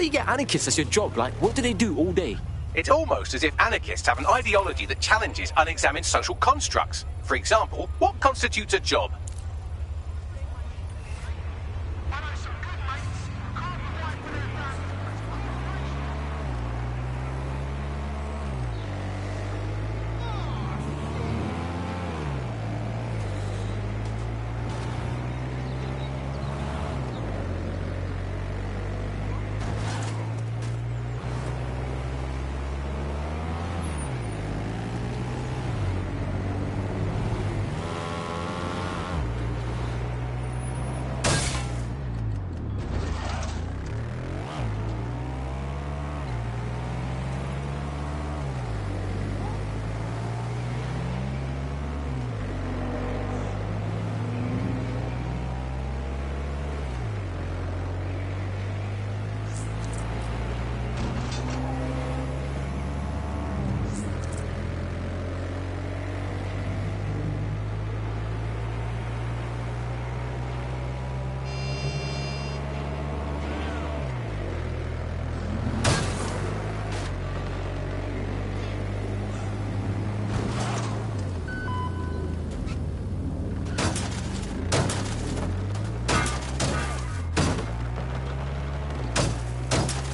do you get anarchists as your job? Like, what do they do all day? It's almost as if anarchists have an ideology that challenges unexamined social constructs. For example, what constitutes a job?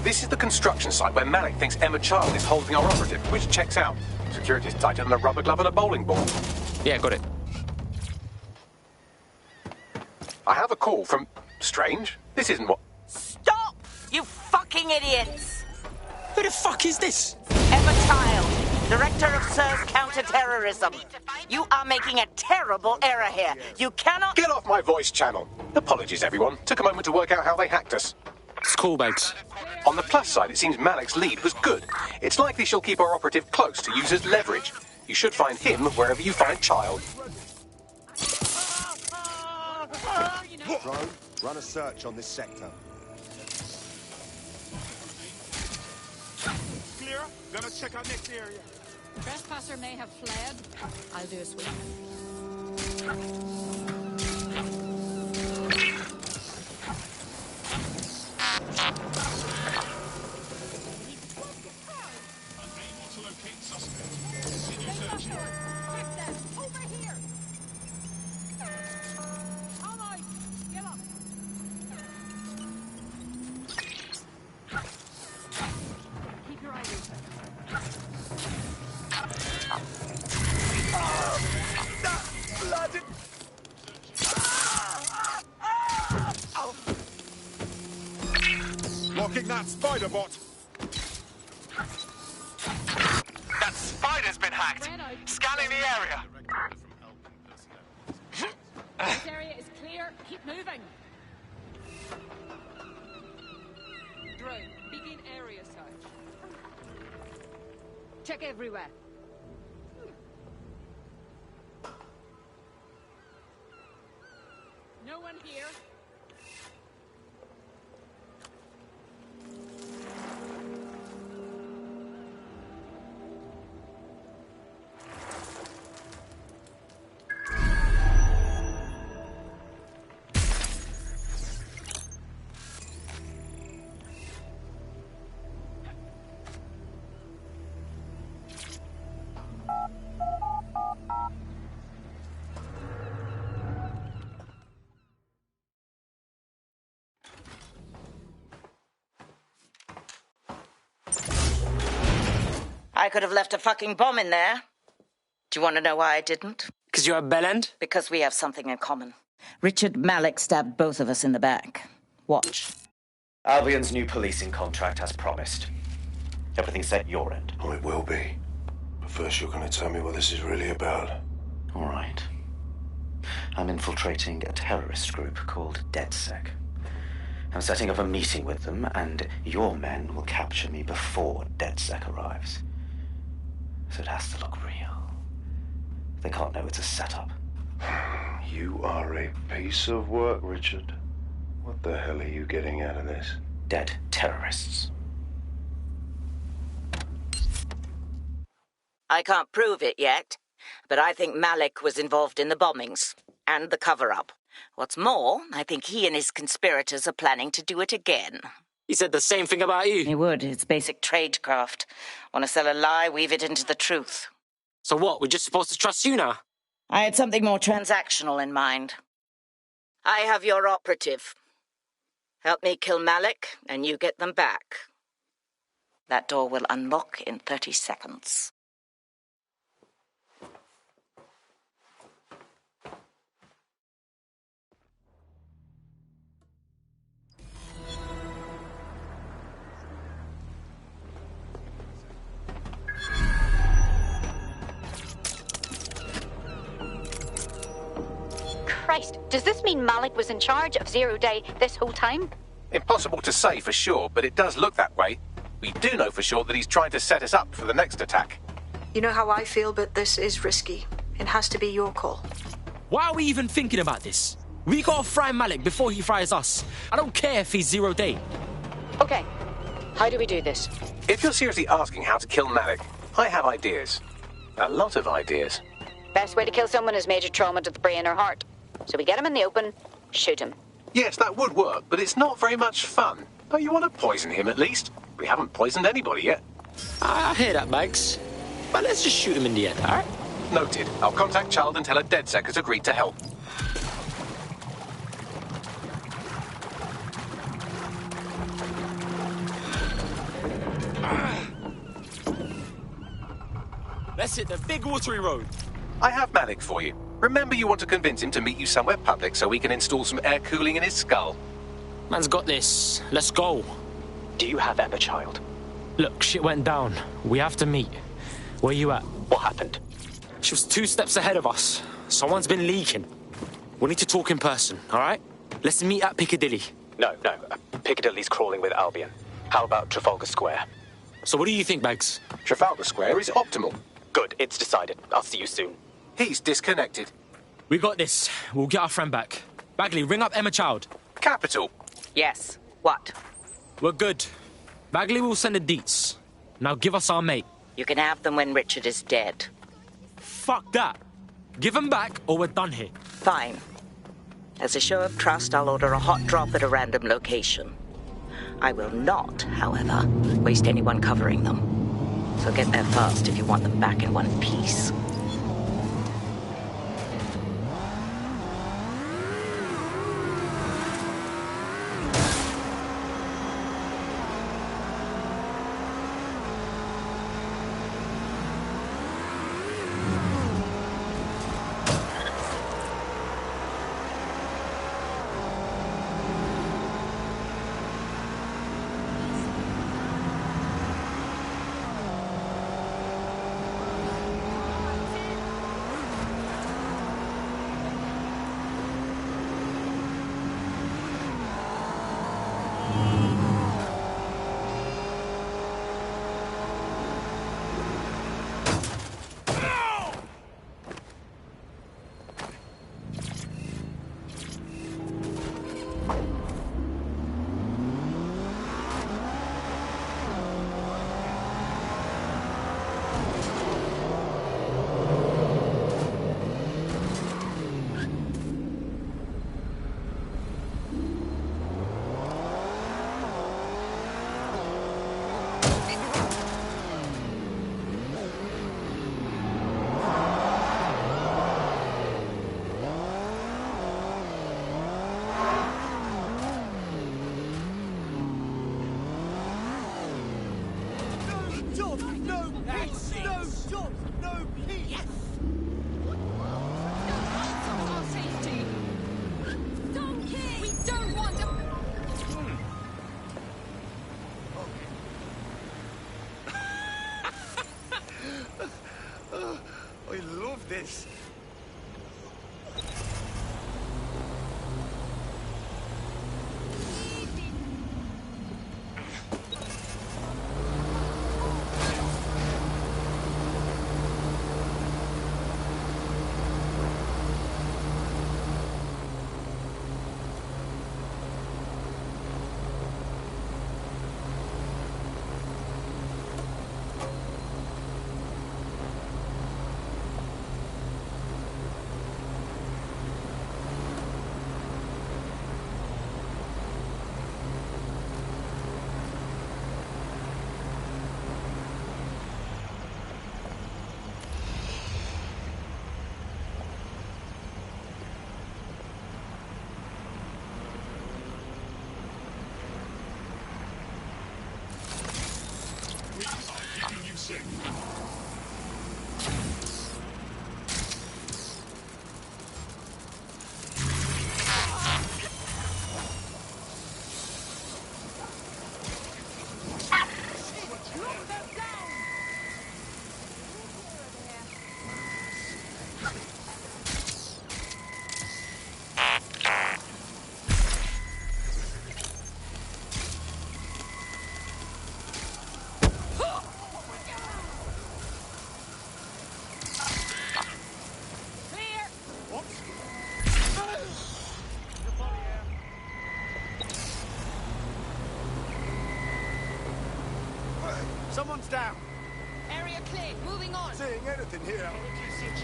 This is the construction site where Malik thinks Emma Child is holding our operative, which checks out. Security's tighter than a rubber glove and a bowling ball. Yeah, got it. I have a call from... Strange. This isn't what... Stop! You fucking idiots! Who the fuck is this? Emma Child, Director of SIRS Counter-Terrorism. You are making a terrible error here. You cannot... Get off my voice channel. Apologies, everyone. Took a moment to work out how they hacked us. It's cool, Bags. On the plus side, it seems Malik's lead was good. It's likely she'll keep our operative close to use as leverage. You should find him wherever you find Child. Drone, run a search on this sector. Clear? Gonna check our next area. Trespasser may have fled. I'll do a sweep. Unable to locate suspect. Continue searching. Over here! All right, get up. Keep your eyes open. Locking that spider bot. That spider's been hacked. Spread out. Scanning the area. This area is clear. Keep moving. Drone, begin area search. Check everywhere. No one here. I could have left a fucking bomb in there. Do you want to know why I didn't? Because you're a bellend? Because we have something in common. Richard Malik stabbed both of us in the back. Watch. Albion's new policing contract has promised. Everything's set your end. Oh, it will be. But first you're going to tell me what this is really about. All right. I'm infiltrating a terrorist group called DedSec. I'm setting up a meeting with them, and your men will capture me before DedSec arrives. So it has to look real. They can't know it's a setup. You are a piece of work, Richard. What the hell are you getting out of this? Dead terrorists. I can't prove it yet, but I think Malik was involved in the bombings and the cover-up. What's more, I think he and his conspirators are planning to do it again. He said the same thing about you. He would. It's basic tradecraft. Want to sell a lie, weave it into the truth. So what, we're just supposed to trust you now? I had something more transactional in mind. I have your operative. Help me kill Malik, and you get them back. That door will unlock in 30 seconds. Christ, does this mean Malik was in charge of Zero Day this whole time? Impossible to say for sure, but it does look that way. We do know for sure that he's trying to set us up for the next attack. You know how I feel, but this is risky. It has to be your call. Why are we even thinking about this? We gotta fry Malik before he fries us. I don't care if he's 0 day. Okay, how do we do this? If you're seriously asking how to kill Malik, I have ideas. A lot of ideas. Best way to kill someone is major trauma to the brain or heart. So we get him in the open, shoot him. Yes, that would work, but it's not very much fun. Don't you want to poison him at least? We haven't poisoned anybody yet. I hear that, Bags. But let's just shoot him in the end, alright? Noted. I'll contact Child and tell her DedSec has agreed to help. Let's hit the big watery road. I have Malik for you. Remember, you want to convince him to meet you somewhere public so we can install some air cooling in his skull. Man's got this. Let's go. Do you have Emma, Child? Look, shit went down. We have to meet. Where you at? What happened? She was 2 steps ahead of us. Someone's been leaking. We need to talk in person, alright? Let's meet at Piccadilly. No. Piccadilly's crawling with Albion. How about Trafalgar Square? So what do you think, Bags? Trafalgar Square is optimal. Good, it's decided. I'll see you soon. He's disconnected. We got this. We'll get our friend back. Bagley, ring up Emma Child. Capital. Yes. What? We're good. Bagley will send the deets. Now give us our mate. You can have them when Richard is dead. Fuck that. Give him back or we're done here. Fine. As a show of trust, I'll order a hot drop at a random location. I will not, however, waste anyone covering them. So get there fast if you want them back in one piece. Someone's down. Area clear. Moving on. Seeing anything here.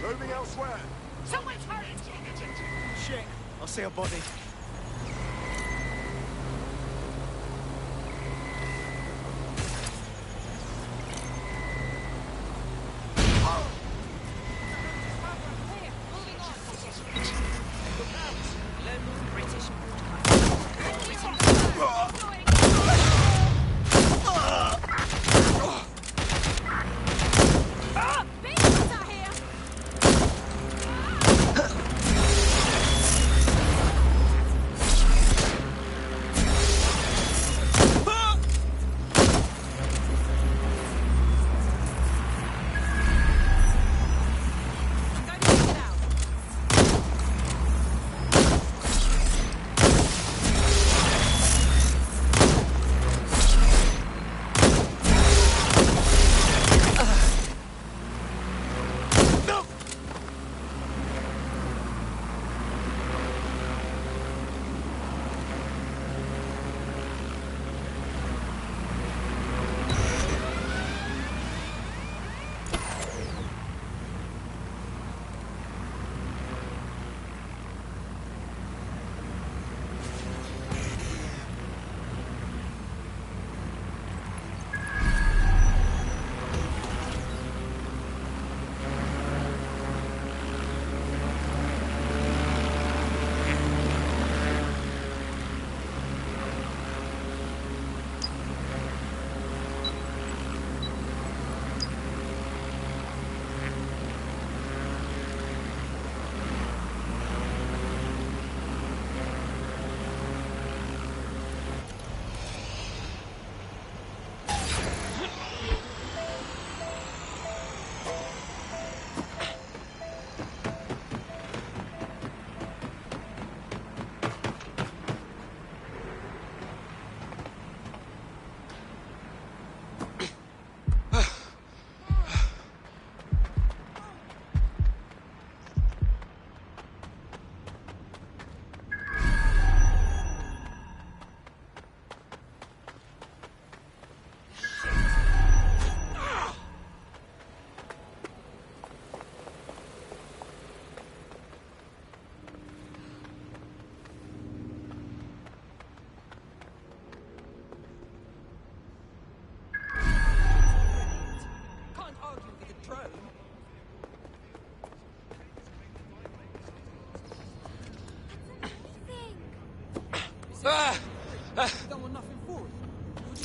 Moving elsewhere. Someone's hurt. Shit. I see a body.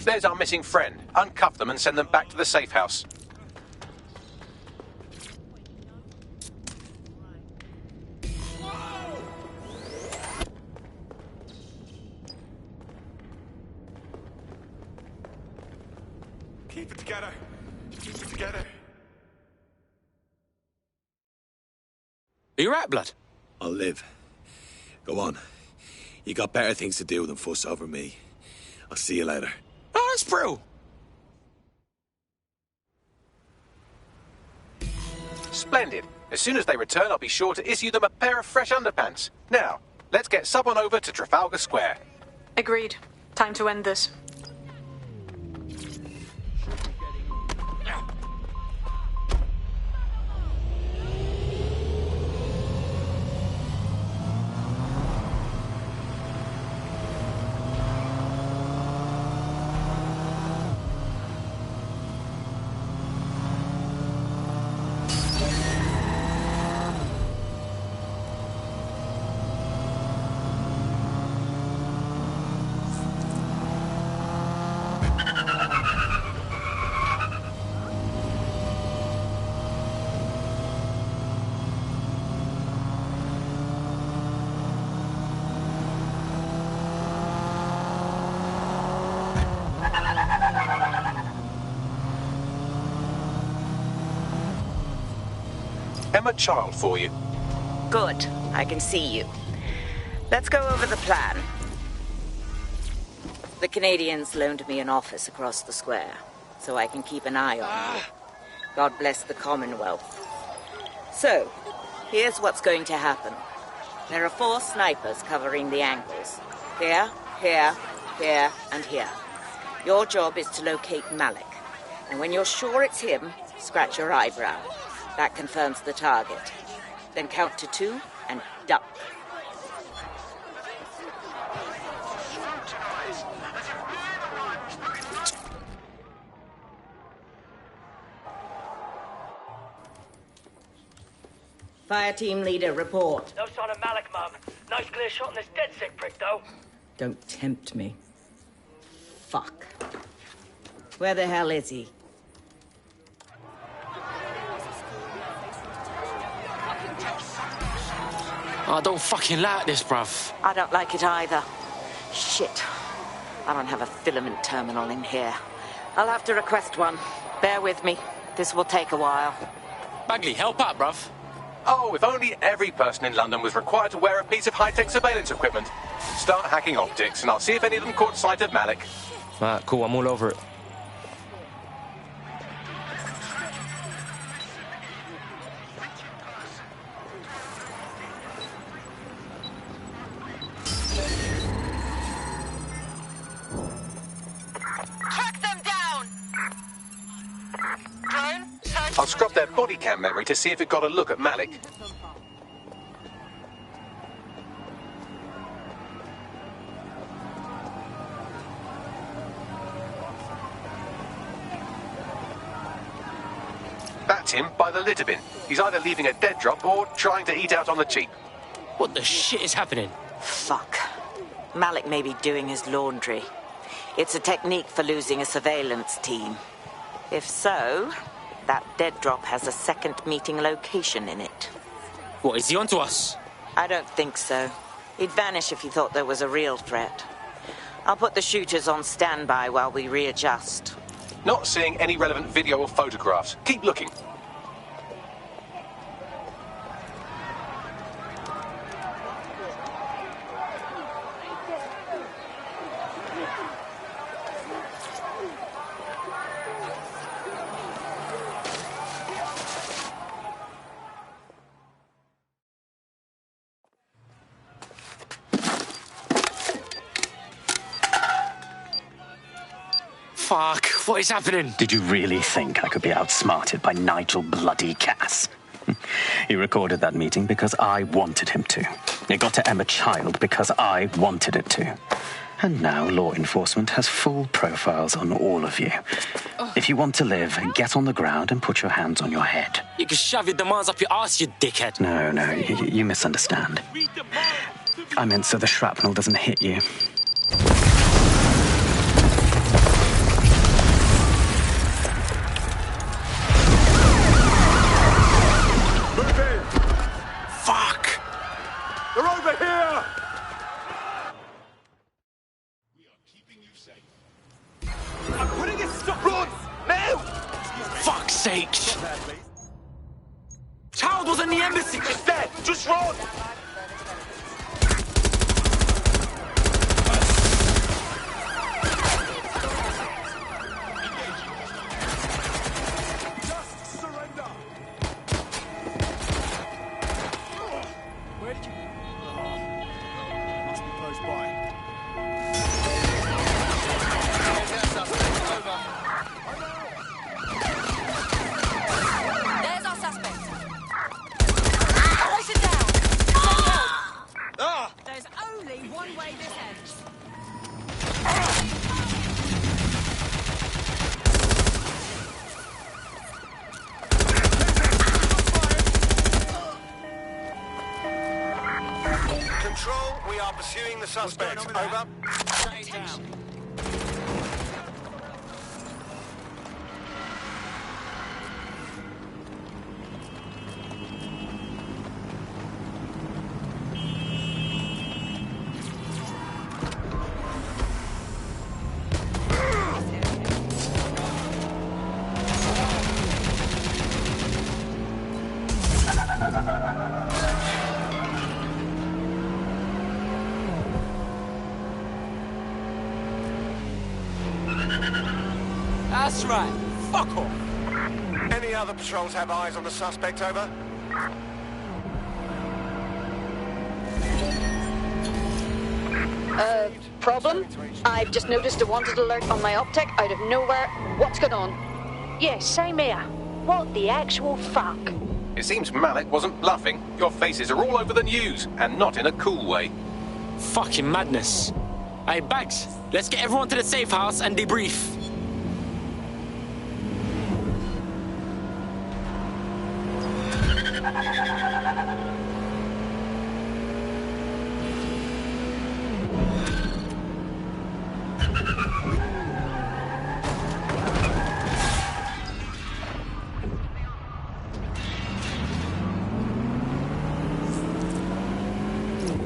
There's our missing friend. Uncuff them and send them back to the safe house. Keep it together. Keep it together. Are you right, Blood? I'll live. Go on. You got better things to do than fuss over me. I'll see you later. Oh, that's brutal. Splendid. As soon as they return, I'll be sure to issue them a pair of fresh underpants. Now, let's get someone over to Trafalgar Square. Agreed. Time to end this. Emma Child for you. Good. I can see you. Let's go over the plan. The Canadians loaned me an office across the square, so I can keep an eye on you. God bless the Commonwealth. So, here's what's going to happen. There are 4 snipers covering the angles. Here, here, here, and here. Your job is to locate Malik. And when you're sure it's him, scratch your eyebrow. That confirms the target. Then count to 2 and duck. Fire team leader, report. No sign of Malik, Mum. Nice clear shot on this dead sick prick, though. Don't tempt me. Fuck. Where the hell is he? I don't fucking like this, bruv. I don't like it either. Shit. I don't have a filament terminal in here. I'll have to request one. Bear with me. This will take a while. Bagley, help out, bruv. Oh, if only every person in London was required to wear a piece of high-tech surveillance equipment. Start hacking optics, and I'll see if any of them caught sight of Malik. Alright, cool, I'm all over it. Track them down! Drone, search. I'll scrub their body cam memory to see if it got a look at Malik. That's him by the litter bin. He's either leaving a dead drop or trying to eat out on the cheap. What the shit is happening? Fuck. Malik may be doing his laundry. It's a technique for losing a surveillance team. If so, that dead drop has a second meeting location in it. What, is he onto us? I don't think so. He'd vanish if he thought there was a real threat. I'll put the shooters on standby while we readjust. Not seeing any relevant video or photographs. Keep looking. Fuck, what is happening? Did you really think I could be outsmarted by Nigel bloody Cass? He recorded that meeting because I wanted him to. It got to Emma Child because I wanted it to. And now law enforcement has full profiles on all of you. If you want to live, get on the ground and put your hands on your head. You can shove your demands up your ass, you dickhead. No, you misunderstand. I meant so the shrapnel doesn't hit you. Fuck! They're over here! We are keeping you safe. I'm putting a stop! Run! Now! Fuck's sakes! Child was in the embassy! She's dead! Just run! Just surrender! Where did you... must be close by. There's our suspect. Place it down. Send help. There's only one way this ends. Control, we are pursuing the suspect. Over. Stay down. That's right. Fuck off. Any other patrols have eyes on the suspect? Over. Problem? I've just noticed a wanted alert on my optic out of nowhere. What's going on? Yeah, same here. What the actual fuck? It seems Malik wasn't bluffing. Your faces are all over the news, and not in a cool way. Fucking madness. Hey, Bags, let's get everyone to the safe house and debrief.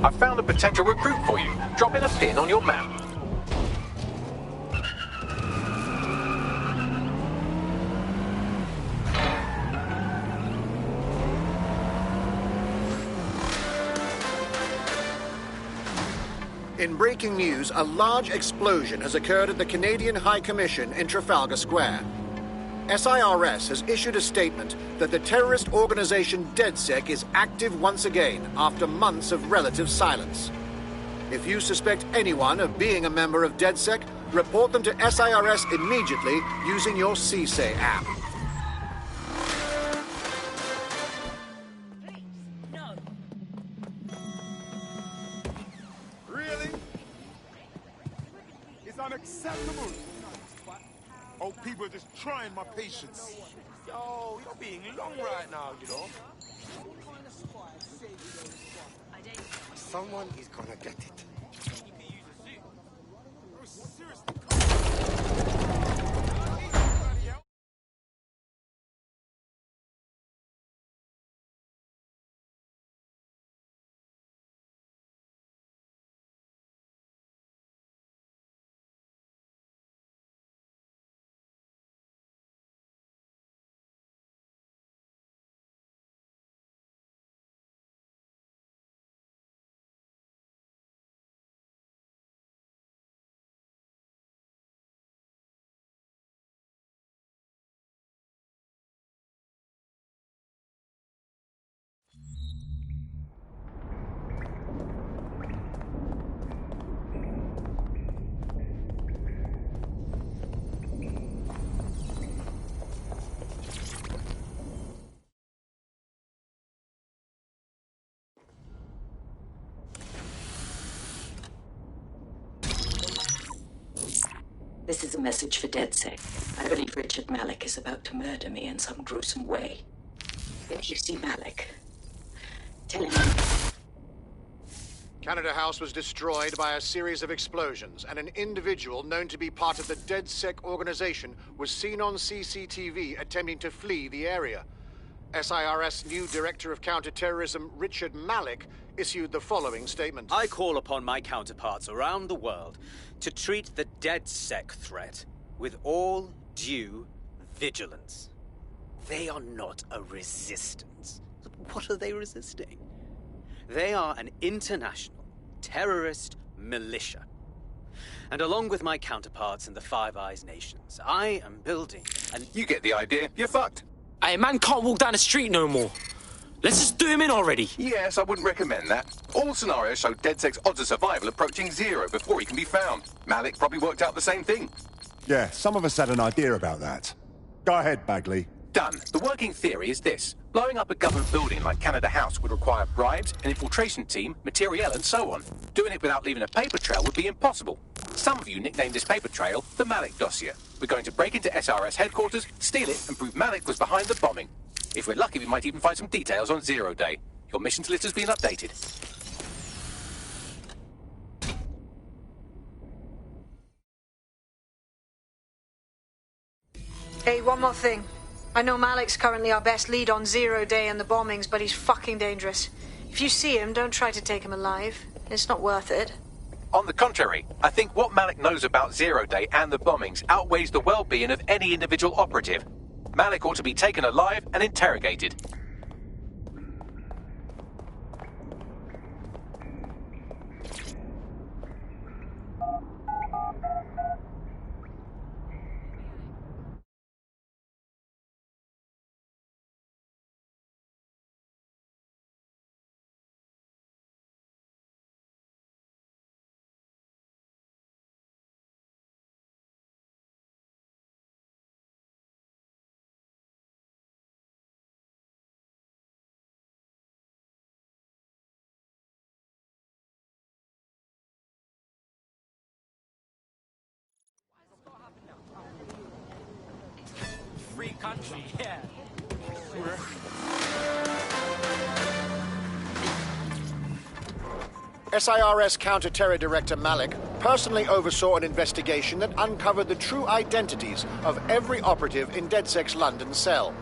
I found a potential recruit for you. Drop in a pin on your map. In breaking news, a large explosion has occurred at the Canadian High Commission in Trafalgar Square. SIRS has issued a statement that the terrorist organization DedSec is active once again after months of relative silence. If you suspect anyone of being a member of DedSec, report them to SIRS immediately using your CSAY app. Really? It's unacceptable. Old people are just trying my patience. Yo, you're being long right now, you know. Someone is gonna get it. This is a message for DedSec. I believe Richard Malik is about to murder me in some gruesome way. If you see Malik, tell him. Canada House was destroyed by a series of explosions, and an individual known to be part of the DedSec organization was seen on CCTV attempting to flee the area. SIRS new Director of Counterterrorism, Richard Malik, issued the following statement. I call upon my counterparts around the world to treat the DedSec threat with all due vigilance. They are not a resistance. What are they resisting? They are an international terrorist militia. And along with my counterparts in the Five Eyes nations, I am building an... You get the idea. You're fucked. Hey, man can't walk down the street no more. Let's just do him in already. Yes, I wouldn't recommend that. All scenarios show DedSec's odds of survival approaching 0 before he can be found. Malik probably worked out the same thing. Yeah, some of us had an idea about that. Go ahead, Bagley. Done. The working theory is this. Blowing up a government building like Canada House would require bribes, an infiltration team, materiel, and so on. Doing it without leaving a paper trail would be impossible. Some of you nicknamed this paper trail the Malik dossier. We're going to break into SRS headquarters, steal it, and prove Malik was behind the bombing. If we're lucky, we might even find some details on Zero Day. Your missions list has been updated. Hey, one more thing. I know Malik's currently our best lead on Zero Day and the bombings, but he's fucking dangerous. If you see him, don't try to take him alive. It's not worth it. On the contrary, I think what Malik knows about Zero Day and the bombings outweighs the well-being of any individual operative. Malik ought to be taken alive and interrogated. country, yeah. SIRS Counter-Terror Director Malik personally oversaw an investigation that uncovered the true identities of every operative in DedSec's London cell.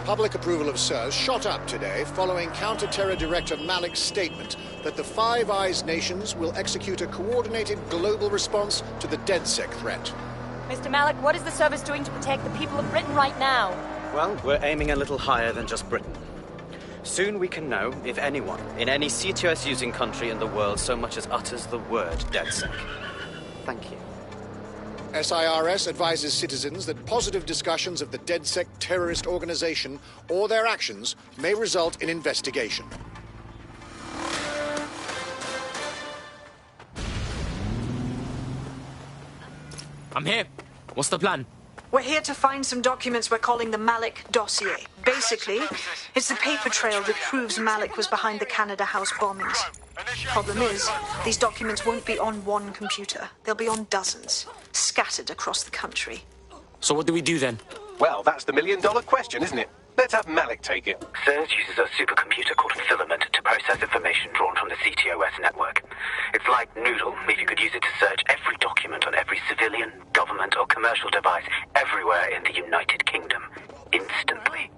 Public approval of SIRS shot up today following Counter-Terror Director Malik's statement that the Five Eyes nations will execute a coordinated global response to the DedSec threat. Mr. Malik, what is the service doing to protect the people of Britain right now? Well, we're aiming a little higher than just Britain. Soon we can know if anyone in any CTOS-using country in the world so much as utters the word DedSec. Thank you. SIRS advises citizens that positive discussions of the DedSec terrorist organization or their actions may result in investigation. I'm here. What's the plan? We're here to find some documents we're calling the Malik dossier. Basically, it's the paper trail that proves Malik was behind the Canada House bombings. Problem is, these documents won't be on one computer. They'll be on dozens, scattered across the country. So what do we do then? Well, that's the million-dollar question, isn't it? Let's have Malik take it. SIRS uses a supercomputer called Filament to process information drawn from the CTOS network. It's like Noodle if you could use it to search every document on every civilian, government or commercial device everywhere in the United Kingdom, instantly.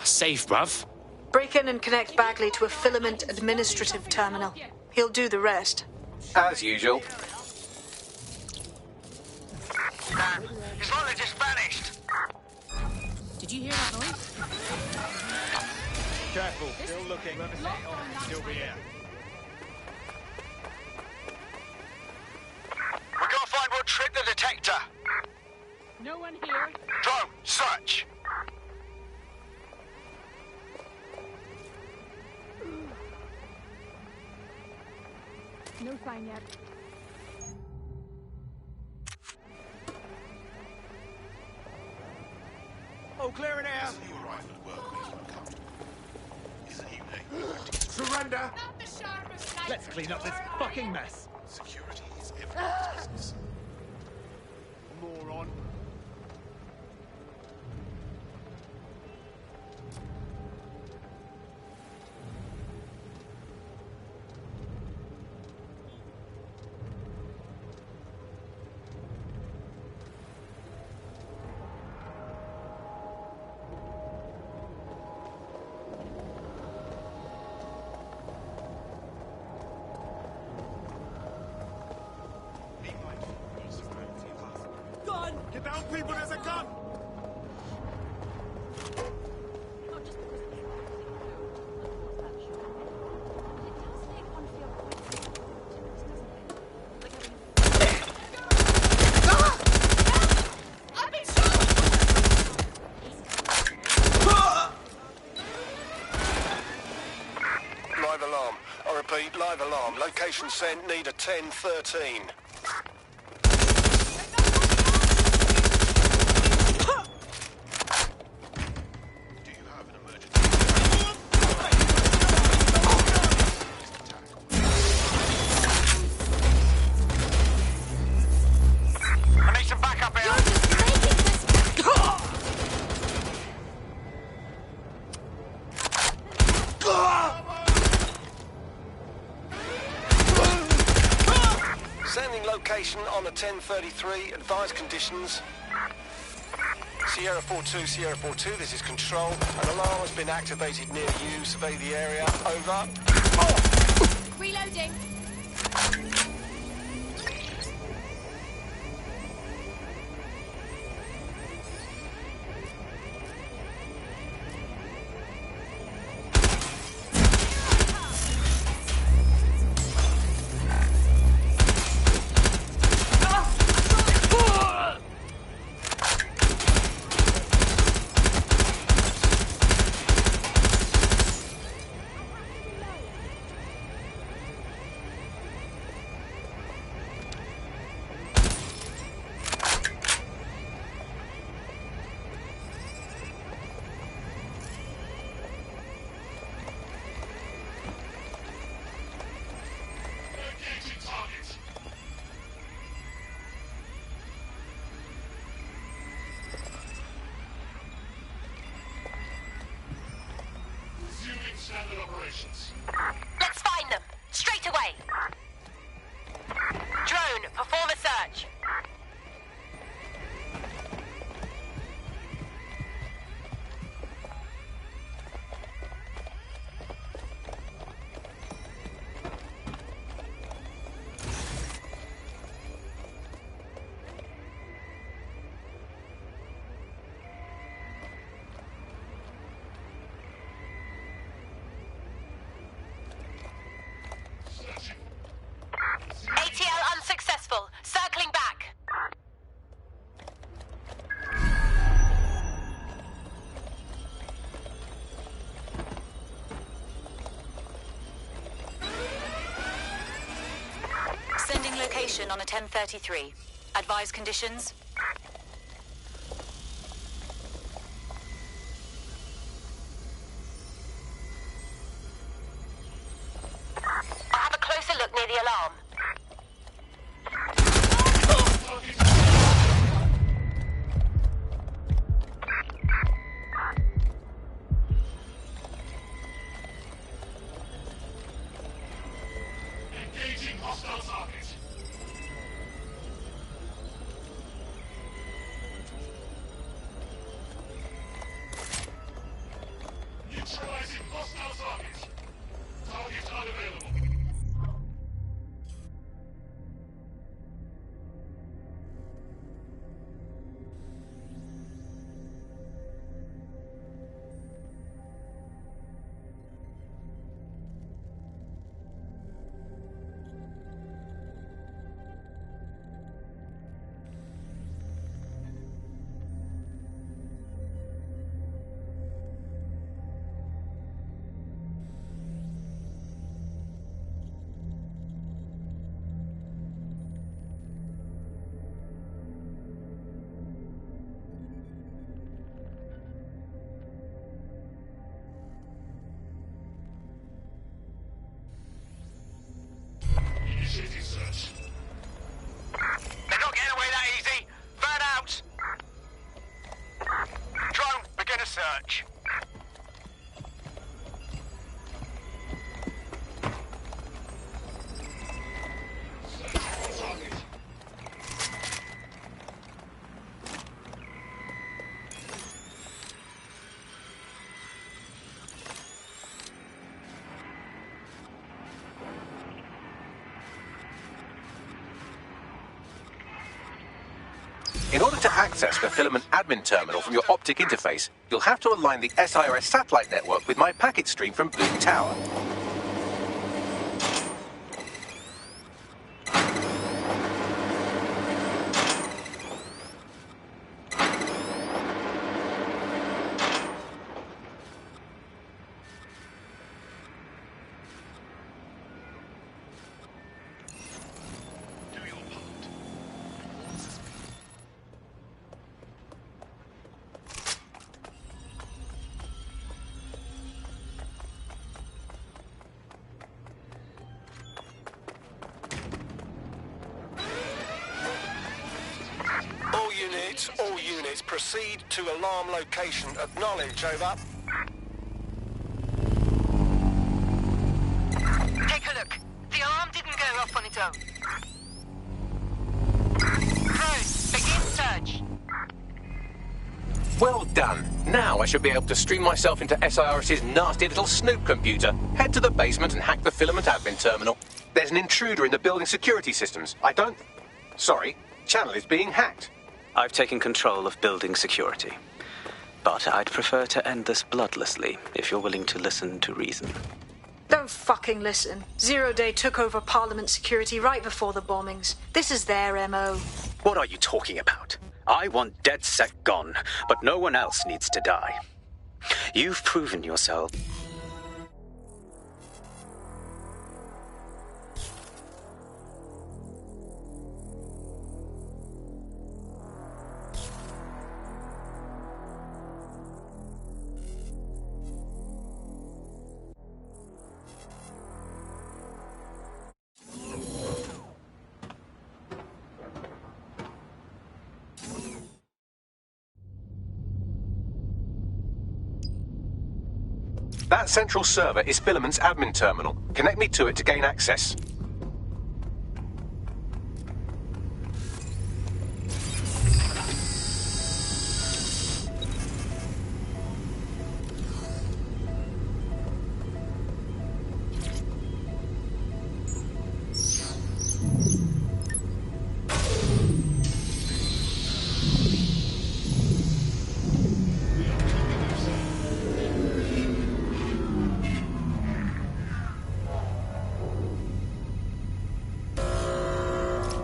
Safe, bruv. Break in and connect Bagley to a Filament administrative terminal. He'll do the rest. As usual. His wallet just vanished. Did you hear that noise? Careful, still looking. Whoever set it off can still be here. We gotta find what tripped the detector. No one here. Drone, search. No sign yet. Oh, clear in air. Surrender. Let's clean up this fucking mess. Security is everyone's business. Moron. Get down, people, there's a gun! Live alarm. I repeat, live alarm. Location sent, need a 1013. Sending location on a 1033, advised conditions. Sierra 42, Sierra 42, this is control. An alarm has been activated near you. Survey the area. Over. Reloading. Standard operations. Let's find them. Straight away. Drone, perform a search. ATL unsuccessful. Circling back. Sending location on a 1033. Advise conditions. I'll have a closer look near the alarm. Engaging hostile target. Neutralizing hostile target. Target unavailable. Initiating search. They're not getting away that easy. Burn out. Drone, begin a search. In order to access the Filament admin terminal from your optic interface, you'll have to align the SIRS satellite network with my packet stream from Blue Tower. All units, proceed to alarm location. Acknowledge, over. Take a look. The alarm didn't go off on its own. Drone, begin search. Well done. Now I should be able to stream myself into SIRS's nasty little snoop computer, head to the basement and hack the Filament admin terminal. There's an intruder in the building security systems. Sorry, channel is being hacked. I've taken control of building security. But I'd prefer to end this bloodlessly, if you're willing to listen to reason. Don't fucking listen. Zero Day took over Parliament security right before the bombings. This is their MO. What are you talking about? I want DedSec gone, but no one else needs to die. You've proven yourself. That central server is Filament's admin terminal. Connect me to it to gain access.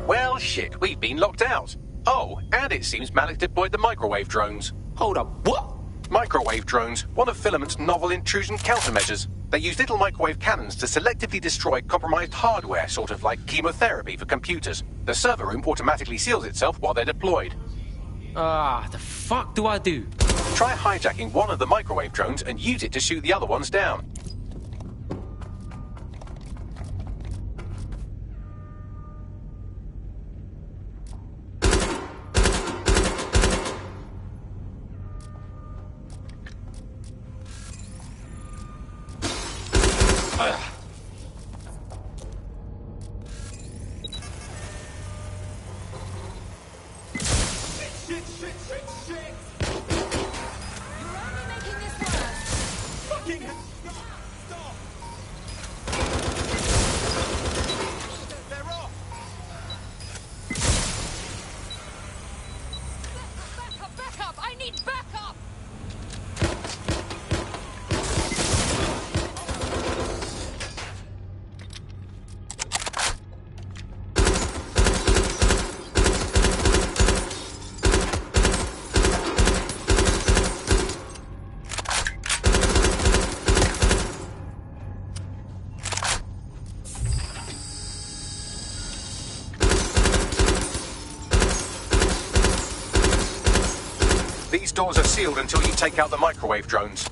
Well, shit, we've been locked out. Oh, and it seems Malik deployed the microwave drones. Hold up, what? Microwave drones, one of Filament's novel intrusion countermeasures. They use little microwave cannons to selectively destroy compromised hardware, sort of like chemotherapy for computers. The server room automatically seals itself while they're deployed. The fuck do I do? Try hijacking one of the microwave drones and use it to shoot the other ones down. Backup! I need backup! These doors are sealed until you take out the microwave drones.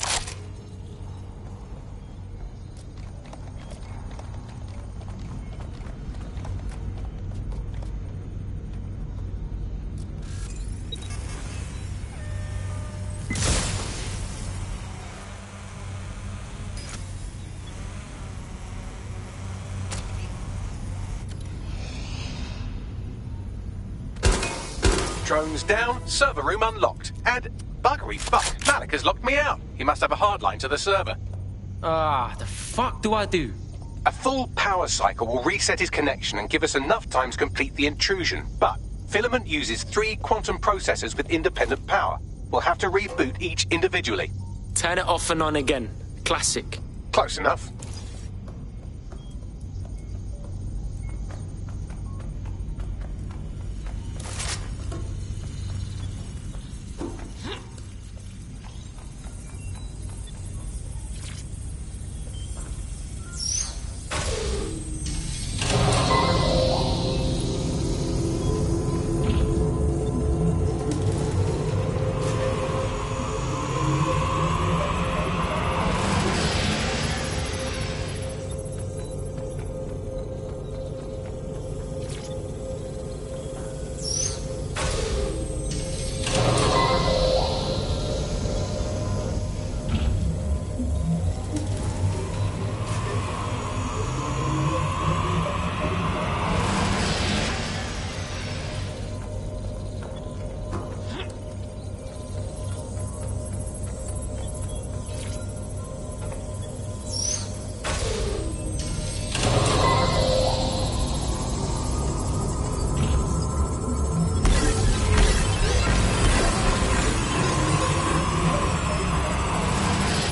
Drones down, server room unlocked. And buggery fuck, Malik has locked me out. He must have a hard line to the server. The fuck do I do? A full power cycle will reset his connection and give us enough time to complete the intrusion. But Filament uses 3 quantum processors with independent power. We'll have to reboot each individually. Turn it off and on again. Classic. Close enough.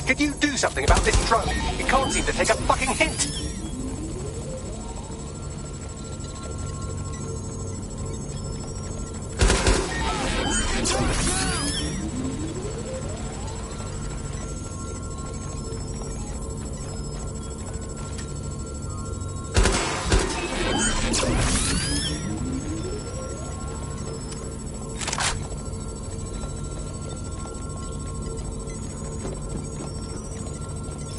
Could you do something about this drone? It can't seem to take a fucking hint.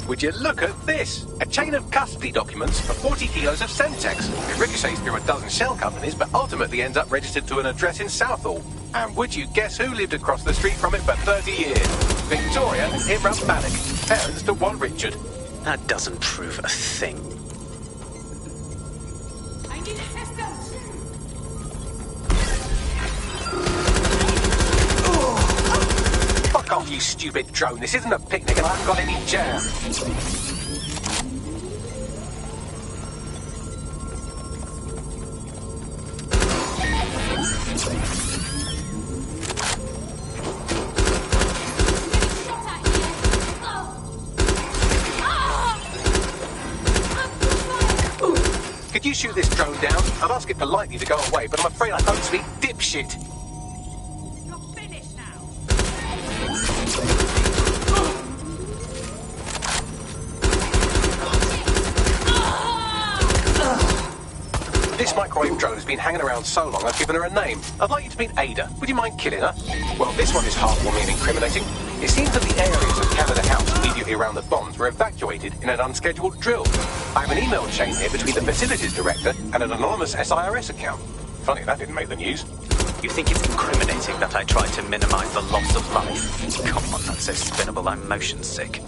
Would you look at this? A chain of custody documents for 40 kilos of Semtex. It ricochets through a dozen shell companies, but ultimately ends up registered to an address in Southall. And would you guess who lived across the street from it for 30 years? Victoria and Imran Malik, parents to one Richard. That doesn't prove a thing. I need assistance! Fuck off, you stupid drone. This isn't a picnic and I haven't got any jam. Could you shoot this drone down? I'd ask it politely to go away, but I'm afraid I don't speak dipshit. You're finished now! This microwave drone has been hanging around so long I've given her a name. I'd like you to meet Ada. Would you mind killing her? Well, this one is heartwarming and incriminating. It seems that the areas of Canada House immediately around the bombs were evacuated in an unscheduled drill. I have an email chain here between the facilities director and an anonymous SIRS account. Funny that didn't make the news. You think it's incriminating that I tried to minimize the loss of life? Come on, that's so spinnable, I'm motion sick.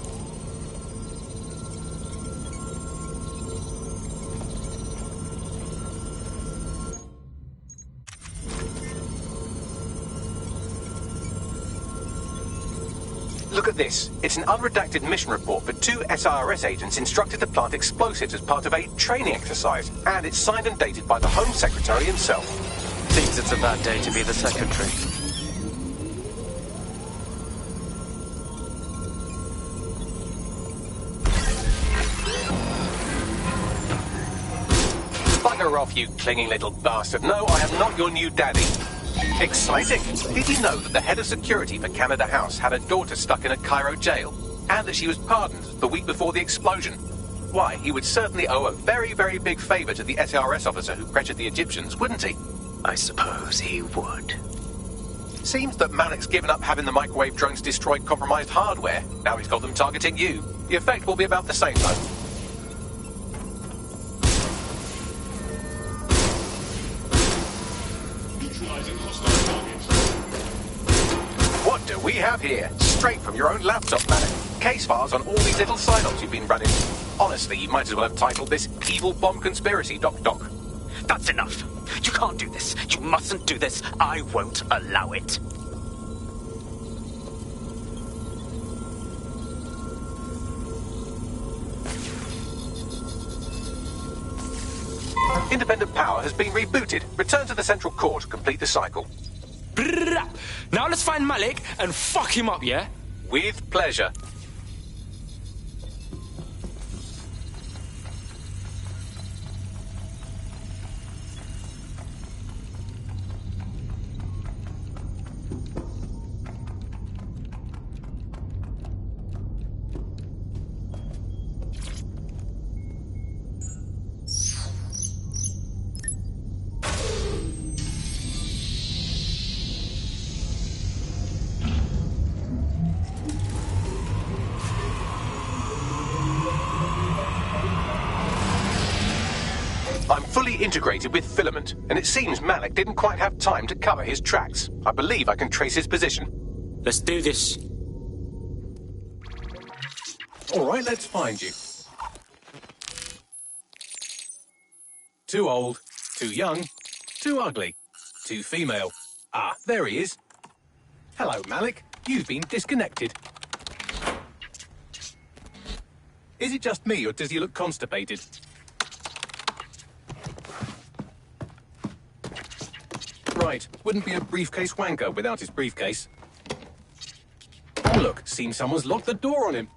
Look at this. It's an unredacted mission report for 2 SIRS agents instructed to plant explosives as part of a training exercise. And it's signed and dated by the Home Secretary himself. Seems it's a bad day to be the secretary. Bugger off, you clinging little bastard. No, I am not your new daddy. Exciting! Did you know that the head of security for Canada House had a daughter stuck in a Cairo jail? And that she was pardoned the week before the explosion? Why, he would certainly owe a very, very big favour to the SRS officer who pressured the Egyptians, wouldn't he? I suppose he would. Seems that Malik's given up having the microwave drones destroy compromised hardware. Now he's got them targeting you. The effect will be about the same, though. What do we have here? Straight from your own laptop, Malik. Case files on all these little sign-offs you've been running. Honestly, you might as well have titled this Evil Bomb Conspiracy, Doc. That's enough. You can't do this. You mustn't do this. I won't allow it. Independent power has been rebooted. Return to the central core to complete the cycle. Now let's find Malik and fuck him up, yeah? With pleasure. I'm fully integrated with Filament, and it seems Malik didn't quite have time to cover his tracks. I believe I can trace his position. Let's do this. All right, let's find you. Too old, too young, too ugly, too female. Ah, there he is. Hello, Malik. You've been disconnected. Is it just me, or does he look constipated? Right, wouldn't be a briefcase wanker without his briefcase. Oh, look, seems someone's locked the door on him.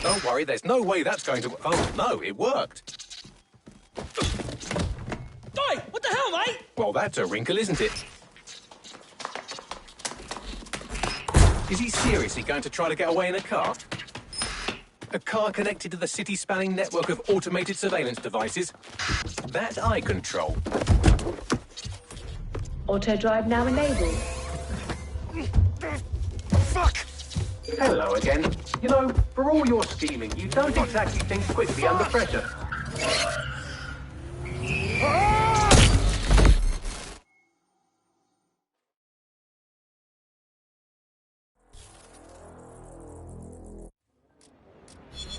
Don't worry, there's no way that's going to... Oh, no, it worked. Oi, what the hell, mate? Well, that's a wrinkle, isn't it? Is he seriously going to try to get away in a car? A car connected to the city-spanning network of automated surveillance devices? That I control. Auto drive now enabled. Fuck! Hello again. You know, for all your scheming, you don't exactly think quickly under pressure.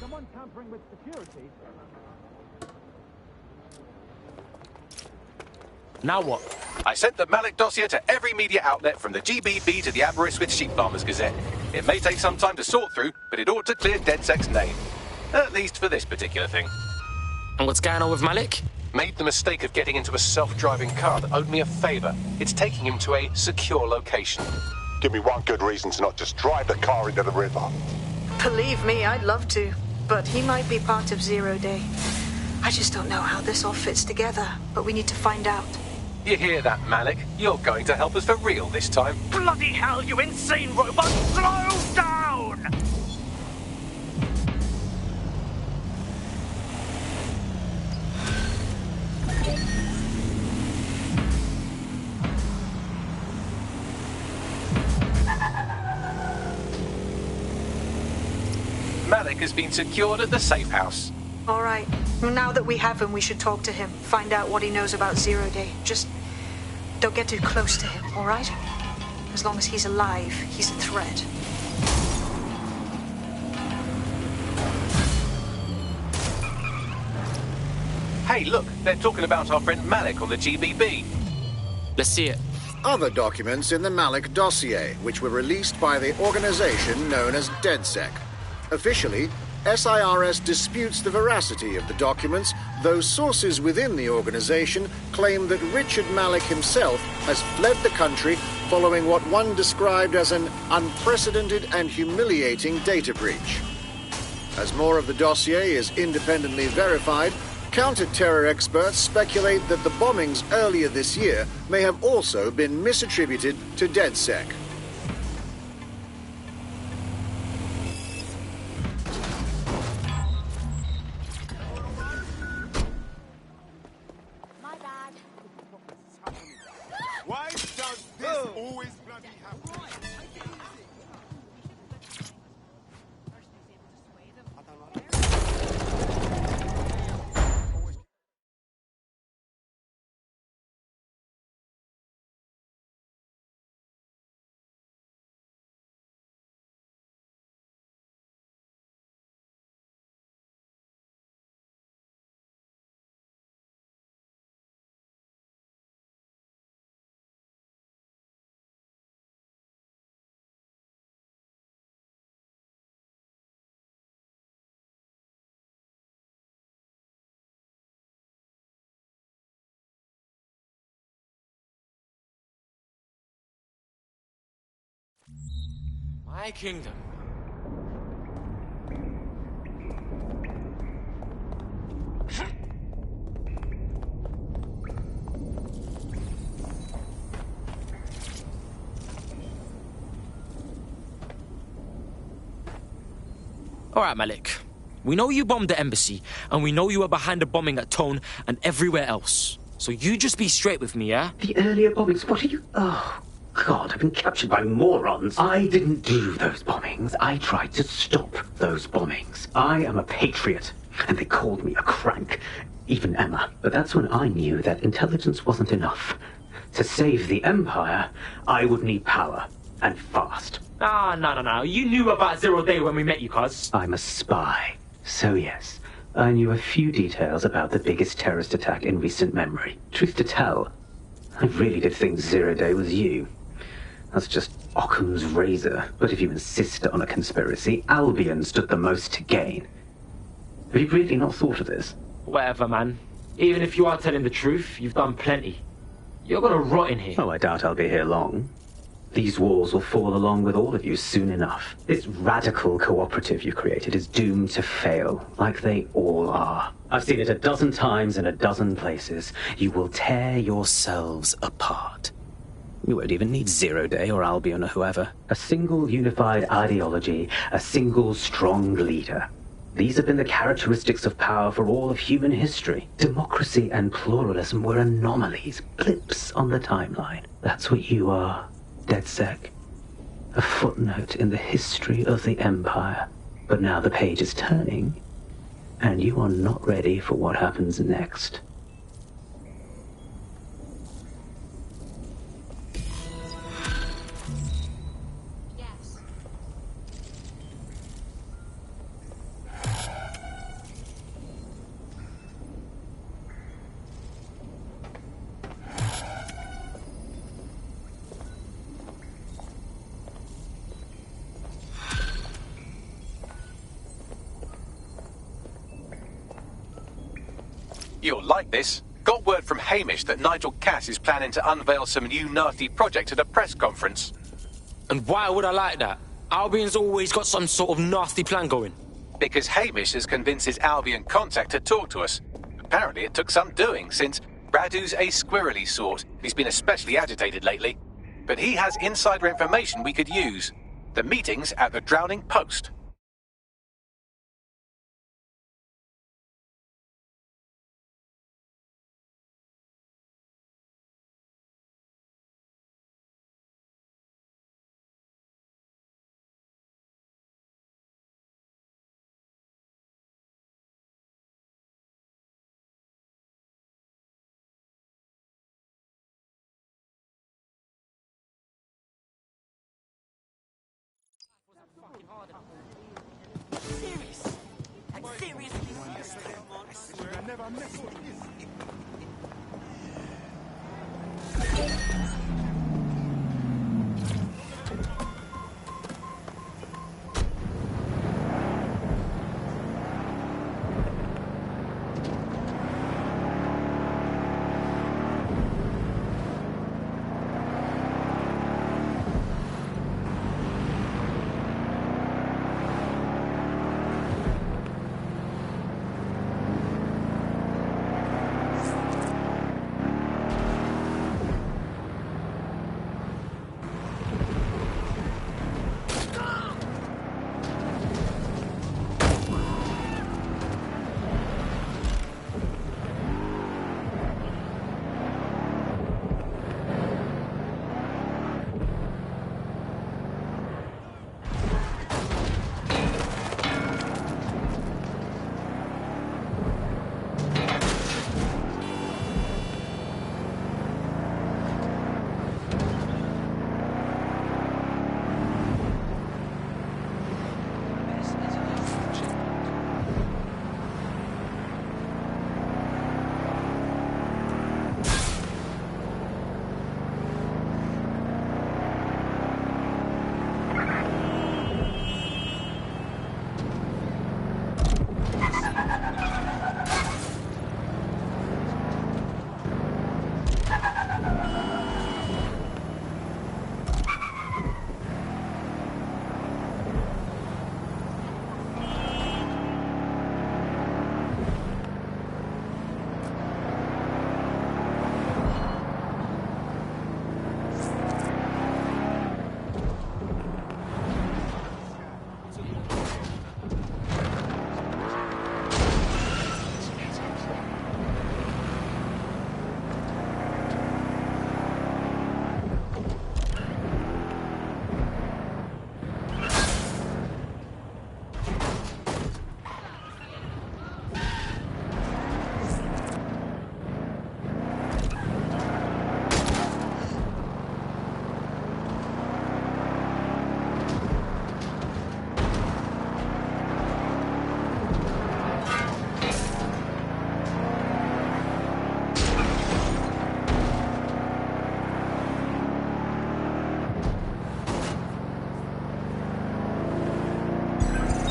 Someone tampering with security? Now what? I sent the Malik dossier to every media outlet from the GBB to the Aberystwyth Sheep Farmers Gazette. It may take some time to sort through, but it ought to clear DedSec's name. At least for this particular thing. And what's going on with Malik? Made the mistake of getting into a self-driving car that owed me a favor. It's taking him to a secure location. Give me one good reason to not just drive the car into the river. Believe me, I'd love to. But he might be part of Zero Day. I just don't know how this all fits together, but we need to find out. You hear that, Malik? You're going to help us for real this time. Bloody hell, you insane robot! Slow down! Malik has been secured at the safe house. All right. Now that we have him, we should talk to him. Find out what he knows about Zero Day. Just don't get too close to him, all right? As long as he's alive, he's a threat. Hey, look, they're talking about our friend Malik on the GBB. Let's see it. Other documents in the Malik dossier, which were released by the organization known as DedSec. Officially, SIRS disputes the veracity of the documents, though sources within the organization claim that Richard Malik himself has fled the country following what one described as an unprecedented and humiliating data breach. As more of the dossier is independently verified, counter-terror experts speculate that the bombings earlier this year may have also been misattributed to DedSec. Why does this always bloody happen? My kingdom. All right, Malik. We know you bombed the embassy, and we know you were behind the bombing at Tone and everywhere else. So you just be straight with me, yeah? The earlier bombings, what are you... Oh, God, I've been captured by morons. I didn't do those bombings. I tried to stop those bombings. I am a patriot, and they called me a crank. Even Emma. But that's when I knew that intelligence wasn't enough. To save the Empire, I would need power, and fast. No. You knew about Zero Day when we met you, cuz. I'm a spy. So yes, I knew a few details about the biggest terrorist attack in recent memory. Truth to tell, I really did think Zero Day was you. That's just Occam's razor. But if you insist on a conspiracy, Albion stood the most to gain. Have you really not thought of this? Whatever, man. Even if you are telling the truth, you've done plenty. You're gonna rot in here. Oh, I doubt I'll be here long. These walls will fall along with all of you soon enough. This radical cooperative you created is doomed to fail, like they all are. I've seen it a dozen times in a dozen places. You will tear yourselves apart. You won't even need Zero Day or Albion or whoever. A single unified ideology, a single strong leader. These have been the characteristics of power for all of human history. Democracy and pluralism were anomalies, blips on the timeline. That's what you are, DedSec. A footnote in the history of the Empire. But now the page is turning, and you are not ready for what happens next. You'll like this. Got word from Hamish that Nigel Cass is planning to unveil some new nasty project at a press conference. And why would I like that? Albion's always got some sort of nasty plan going. Because Hamish has convinced his Albion contact to talk to us. Apparently it took some doing, since Radu's a squirrely sort. He's been especially agitated lately. But he has insider information we could use. The meeting's at the Drowning Post.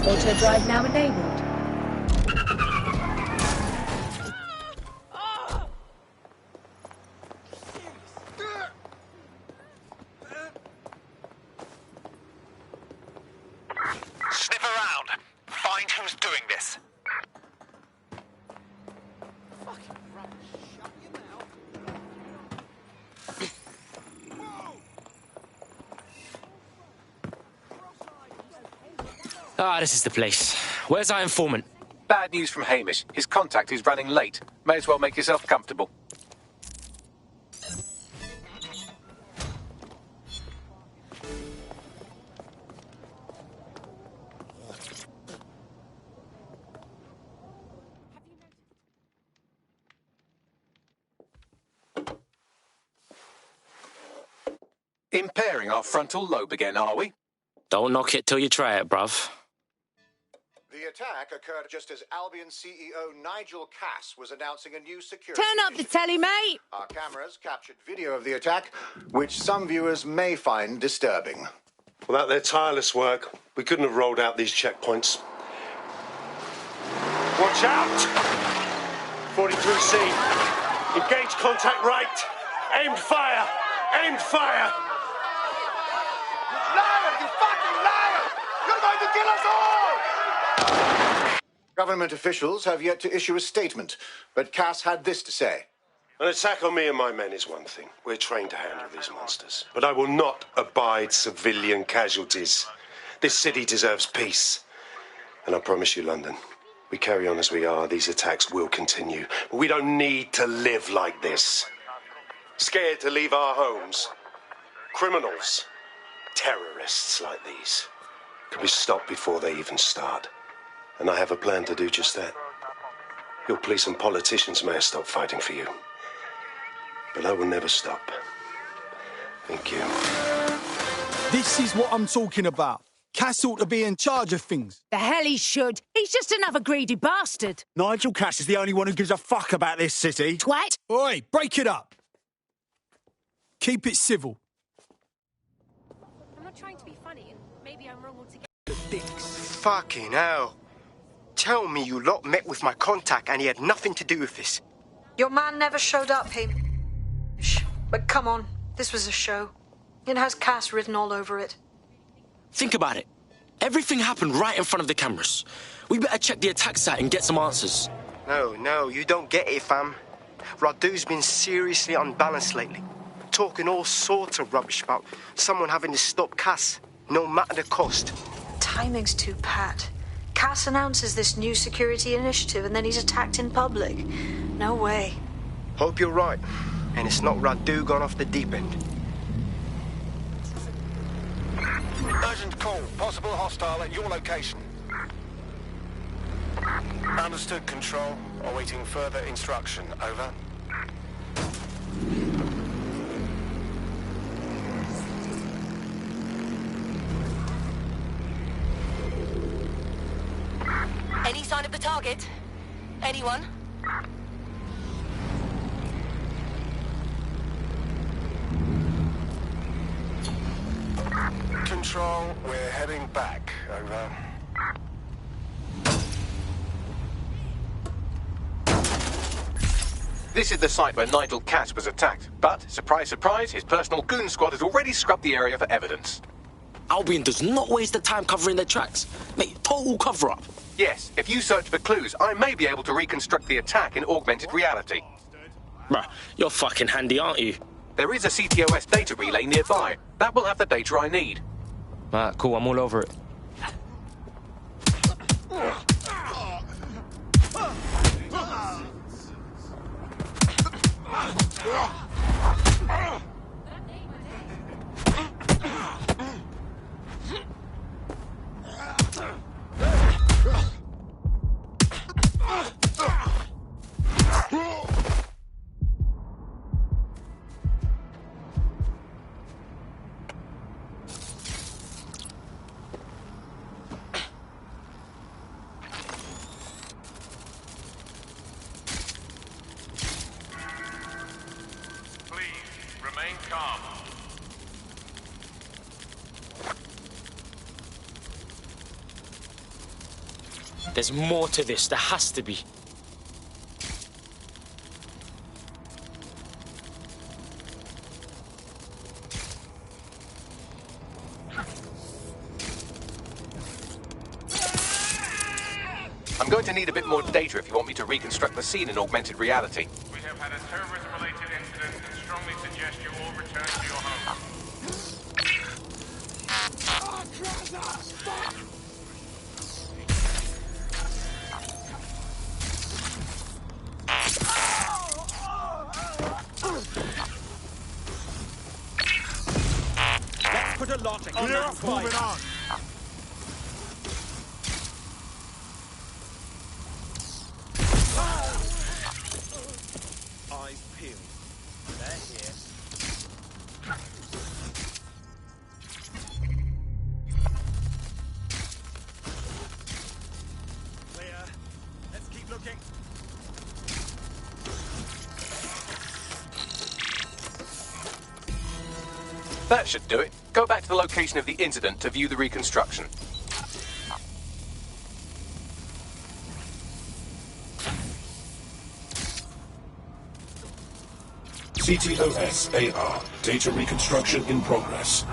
Auto drive now enabled. Sniff around. Find who's doing this. Ah, this is the place. Where's our informant? Bad news from Hamish. His contact is running late. May as well make yourself comfortable. Impairing our frontal lobe again, are we? Don't knock it till you try it, bruv. The attack occurred just as Albion CEO Nigel Cass was announcing a new security... Turn up the telly, mate! Our cameras captured video of the attack, which some viewers may find disturbing. Without their tireless work, we couldn't have rolled out these checkpoints. Watch out! 43C. Engage contact right. Aimed fire. Aimed fire. Liar, you fucking liar! You're going to kill us all! Government officials have yet to issue a statement, but Cass had this to say. An attack on me and my men is one thing. We're trained to handle these monsters. But I will not abide civilian casualties. This city deserves peace. And I promise you, London, we carry on as we are, these attacks will continue. But we don't need to live like this. Scared to leave our homes. Criminals, terrorists like these, can be stopped before they even start. And I have a plan to do just that. Your police and politicians may have stopped fighting for you. But I will never stop. Thank you. This is what I'm talking about. Cass ought to be in charge of things. The hell he should. He's just another greedy bastard. Nigel Cass is the only one who gives a fuck about this city. Twat. Oi, break it up. Keep it civil. I'm not trying to be funny, and maybe I'm wrong altogether. Fucking hell. Tell me you lot met with my contact and he had nothing to do with this. Your man never showed up, Hamish. But come on, this was a show. It has Cass written all over it. Think about it. Everything happened right in front of the cameras. We better check the attack site and get some answers. No, you don't get it, fam. Radu's been seriously unbalanced lately. Talking all sorts of rubbish about someone having to stop Cass, no matter the cost. Timing's too pat. Cass announces this new security initiative and then he's attacked in public. No way. Hope you're right. And it's not Radu gone off the deep end. Urgent call. Possible hostile at your location. Understood, Control. Awaiting further instruction. Over. Any sign of the target? Anyone? Control, we're heading back. Over. This is the site where Nigel Cass was attacked. But, surprise, surprise, his personal goon squad has already scrubbed the area for evidence. Albion does not waste the time covering their tracks. Mate, total cover-up. Yes, if you search for clues, I may be able to reconstruct the attack in augmented reality. Bruh, you're fucking handy, aren't you? There is a CTOS data relay nearby. That will have the data I need. Alright, cool, I'm all over it. There's more to this. There has to be. I'm going to need a bit more data if you want me to reconstruct the scene in augmented reality. We have had a terrorist-related incident and strongly suggest you all return to your homes. Let's put a lot on that moving on. Eyes peeled. They're here. Clear. Let's keep looking. That should do it. Go back to the location of the incident to view the reconstruction. CTOS-AR. Data reconstruction in progress.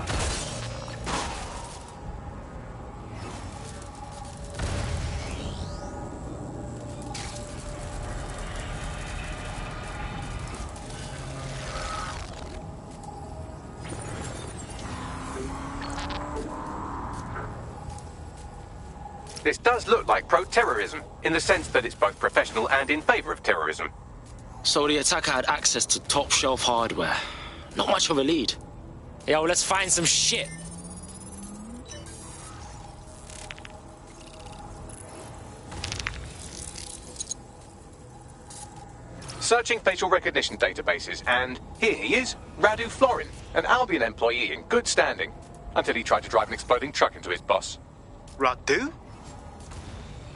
This does look like pro-terrorism, in the sense that it's both professional and in favor of terrorism. So the attacker had access to top-shelf hardware. Not much of a lead. Yo, let's find some shit. Searching facial recognition databases, and here he is, Radu Florin, an Albion employee in good standing, until he tried to drive an exploding truck into his boss. Radu?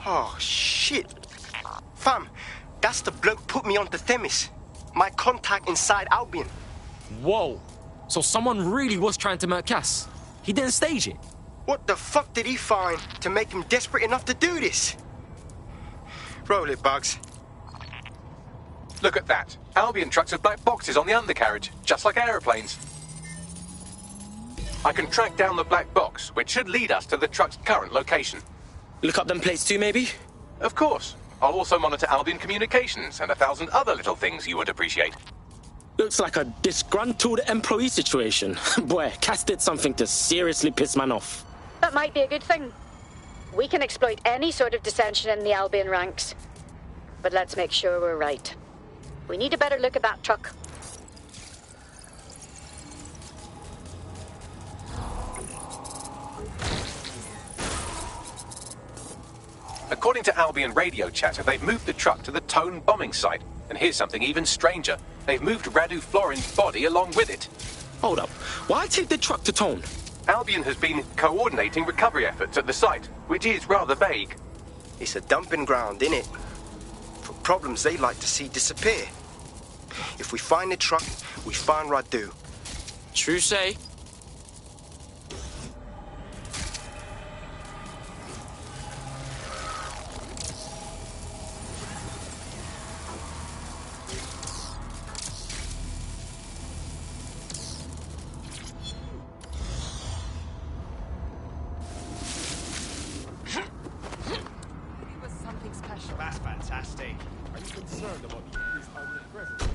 Oh, shit. Fam, that's the bloke put me onto Themis. My contact inside Albion. Whoa. So someone really was trying to murk Cass. He didn't stage it. What the fuck did he find to make him desperate enough to do this? Roll it, Bugs. Look at that. Albion trucks have black boxes on the undercarriage, just like aeroplanes. I can track down the black box, which should lead us to the truck's current location. Look up them plates too, maybe? Of course. I'll also monitor Albion communications and 1,000 other little things you would appreciate. Looks like a disgruntled employee situation. Boy, Cass did something to seriously piss man off. That might be a good thing. We can exploit any sort of dissension in the Albion ranks. But let's make sure we're right. We need a better look at that truck. According to Albion radio chatter, they've moved the truck to the Tone bombing site. And here's something even stranger. They've moved Radu Florin's body along with it. Hold up. Why take the truck to Tone? Albion has been coordinating recovery efforts at the site, which is rather vague. It's a dumping ground, innit? For problems they like to see disappear. If we find the truck, we find Radu. True say. That's fantastic. Are you concerned about the increased Albion presence?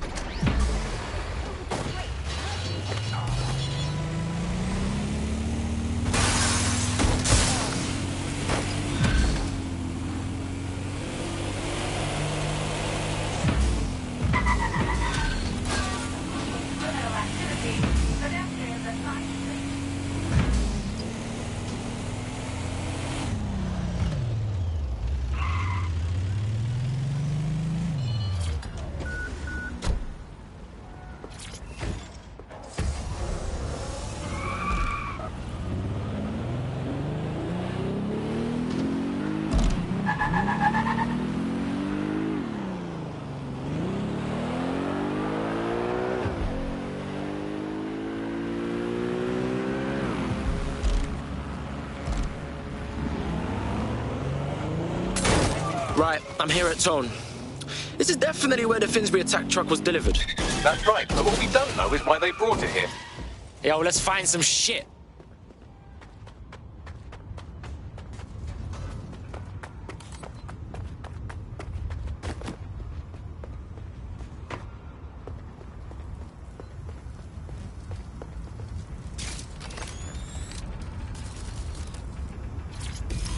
Right, I'm here at Tone. This is definitely where the Finsbury attack truck was delivered. That's right, but what we don't know is why they brought it here. Yo, let's find some shit.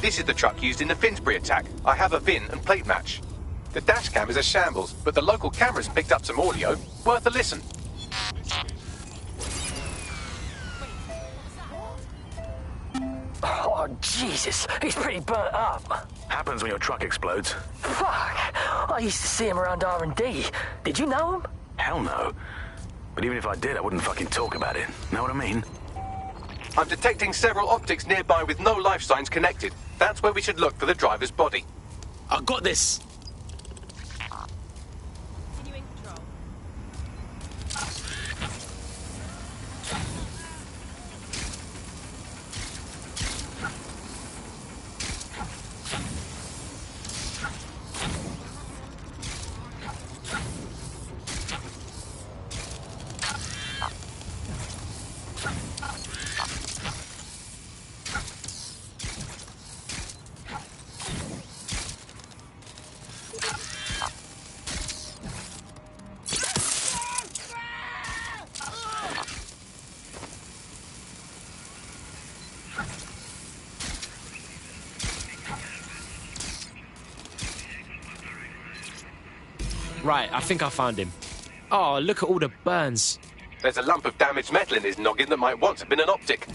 This is the truck used in the Finsbury attack. I have a VIN and plate match. The dash cam is a shambles, but the local cameras picked up some audio. Worth a listen. Oh, Jesus. He's pretty burnt up. Happens when your truck explodes. Fuck. I used to see him around R&D. Did you know him? Hell no. But even if I did, I wouldn't fucking talk about it. Know what I mean? I'm detecting several optics nearby with no life signs connected. That's where we should look for the driver's body. I got this. Continuing control. Right, I think I found him. Oh, look at all the burns. There's a lump of damaged metal in his noggin that might once have been an optic.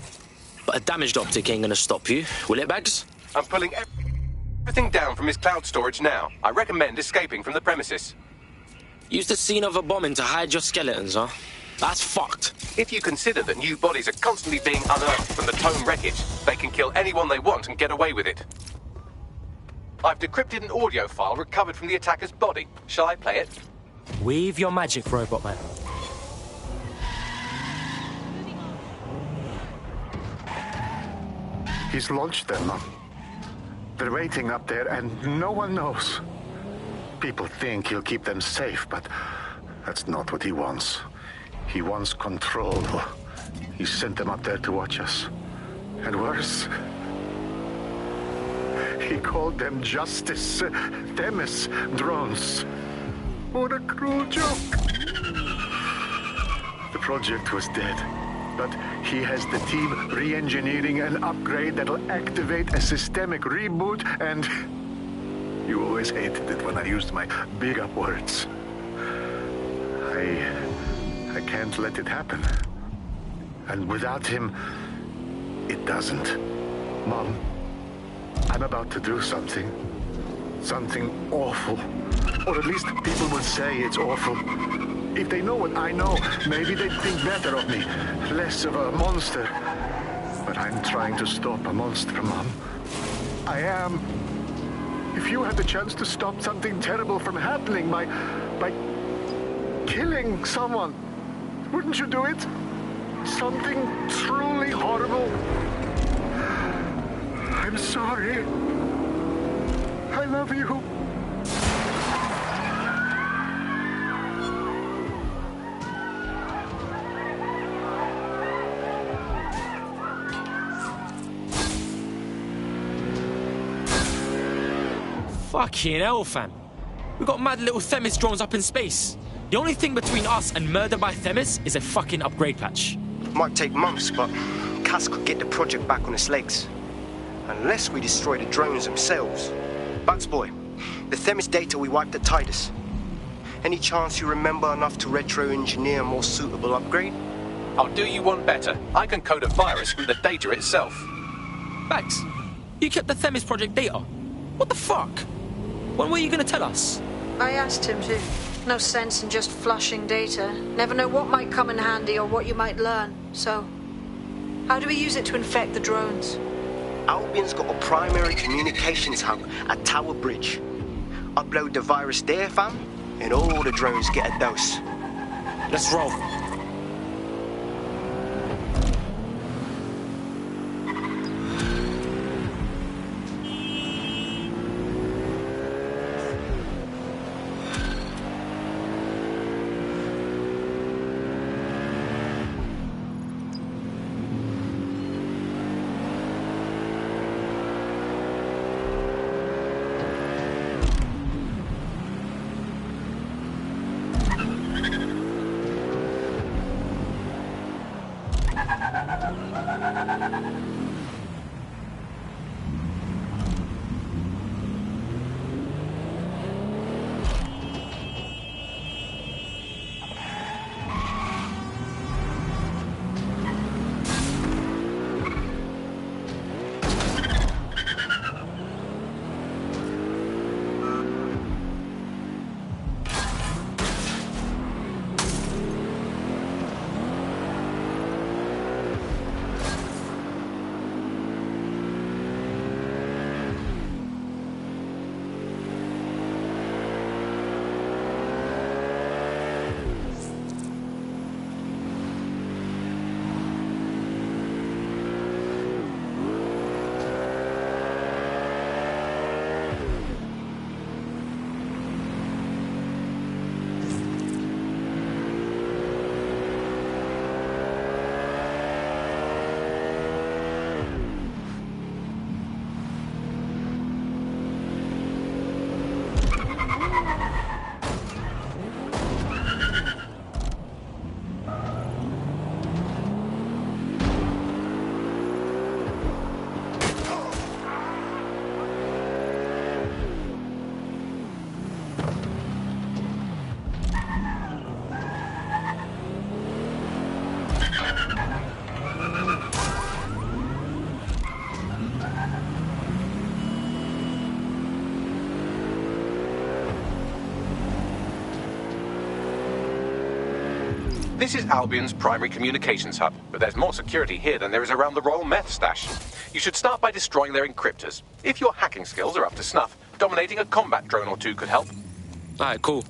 But a damaged optic ain't gonna stop you, will it, Bags? I'm pulling everything down from his cloud storage now. I recommend escaping from the premises. Use the scene of a bombing to hide your skeletons, huh? That's fucked. If you consider that new bodies are constantly being unearthed from the Tone wreckage, they can kill anyone they want and get away with it. I've decrypted an audio file recovered from the attacker's body. Shall I play it? Weave your magic, Robot Man. He's launched them. They're waiting up there, and no one knows. People think he'll keep them safe, but that's not what he wants. He wants control. He sent them up there to watch us. And worse, he called them Justice Themis drones. What a cruel joke. The project was dead, but he has the team re-engineering an upgrade that'll activate a systemic reboot, and you always hated it when I used my big-up words. I can't let it happen. And without him, it doesn't. Mom, I'm about to do something. Something awful. Or at least people will say it's awful. If they know what I know, maybe they'd think better of me. Less of a monster. But I'm trying to stop a monster, Mom. I am. If you had the chance to stop something terrible from happening by killing someone, wouldn't you do it? Something truly horrible. I'm sorry. I love you. Fucking hell, fam. We got mad little Themis drones up in space. The only thing between us and murder by Themis is a fucking upgrade patch. Might take months, but Cass could get the project back on its legs. Unless we destroy the drones themselves. Bugs boy, the Themis data we wiped at Titus. Any chance you remember enough to retro-engineer a more suitable upgrade? I'll do you one better. I can code a virus from the data itself. Bags, you kept the Themis project data. What the fuck? When were you gonna tell us? I asked him to. No sense in just flushing data. Never know what might come in handy or what you might learn. So, how do we use it to infect the drones? Albion's got a primary communications hub at Tower Bridge. Upload the virus there, fam, and all the drones get a dose. Let's roll. This is Albion's primary communications hub, but there's more security here than there is around the Royal Meth Stash. You should start by destroying their encryptors. If your hacking skills are up to snuff, dominating a combat drone or two could help. Alright, cool.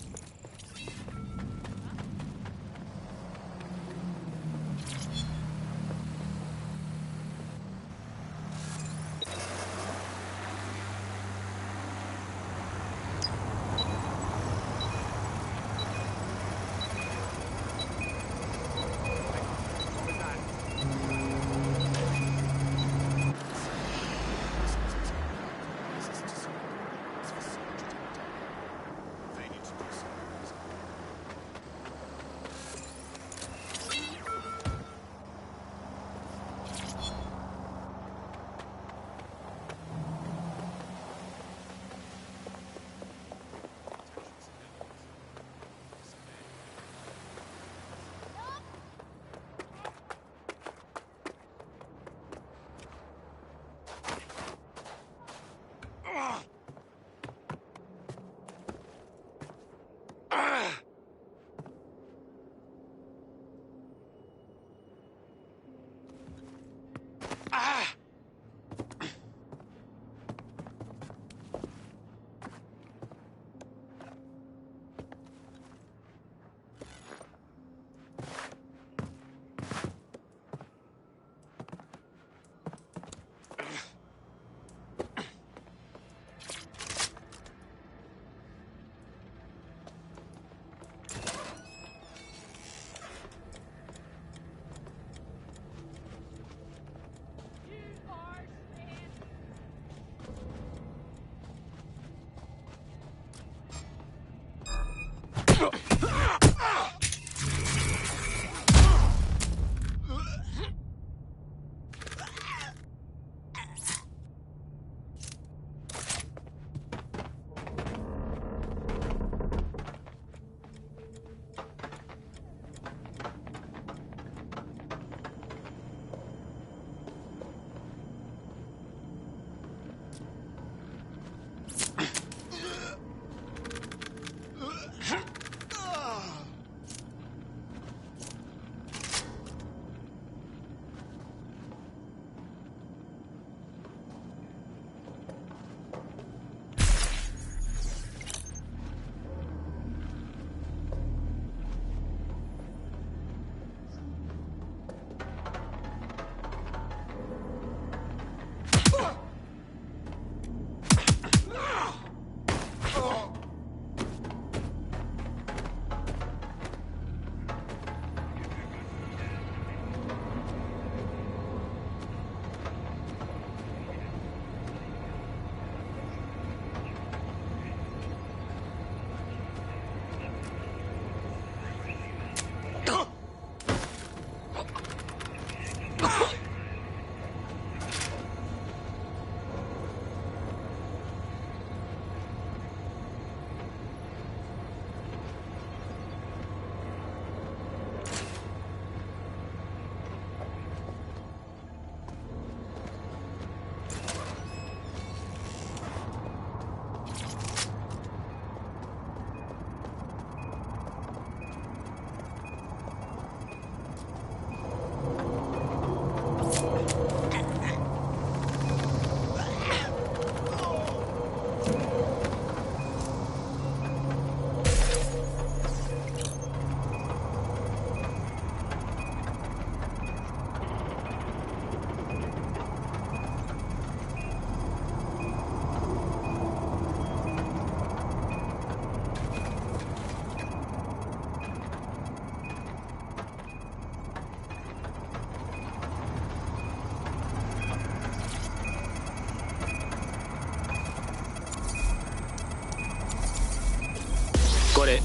Got it.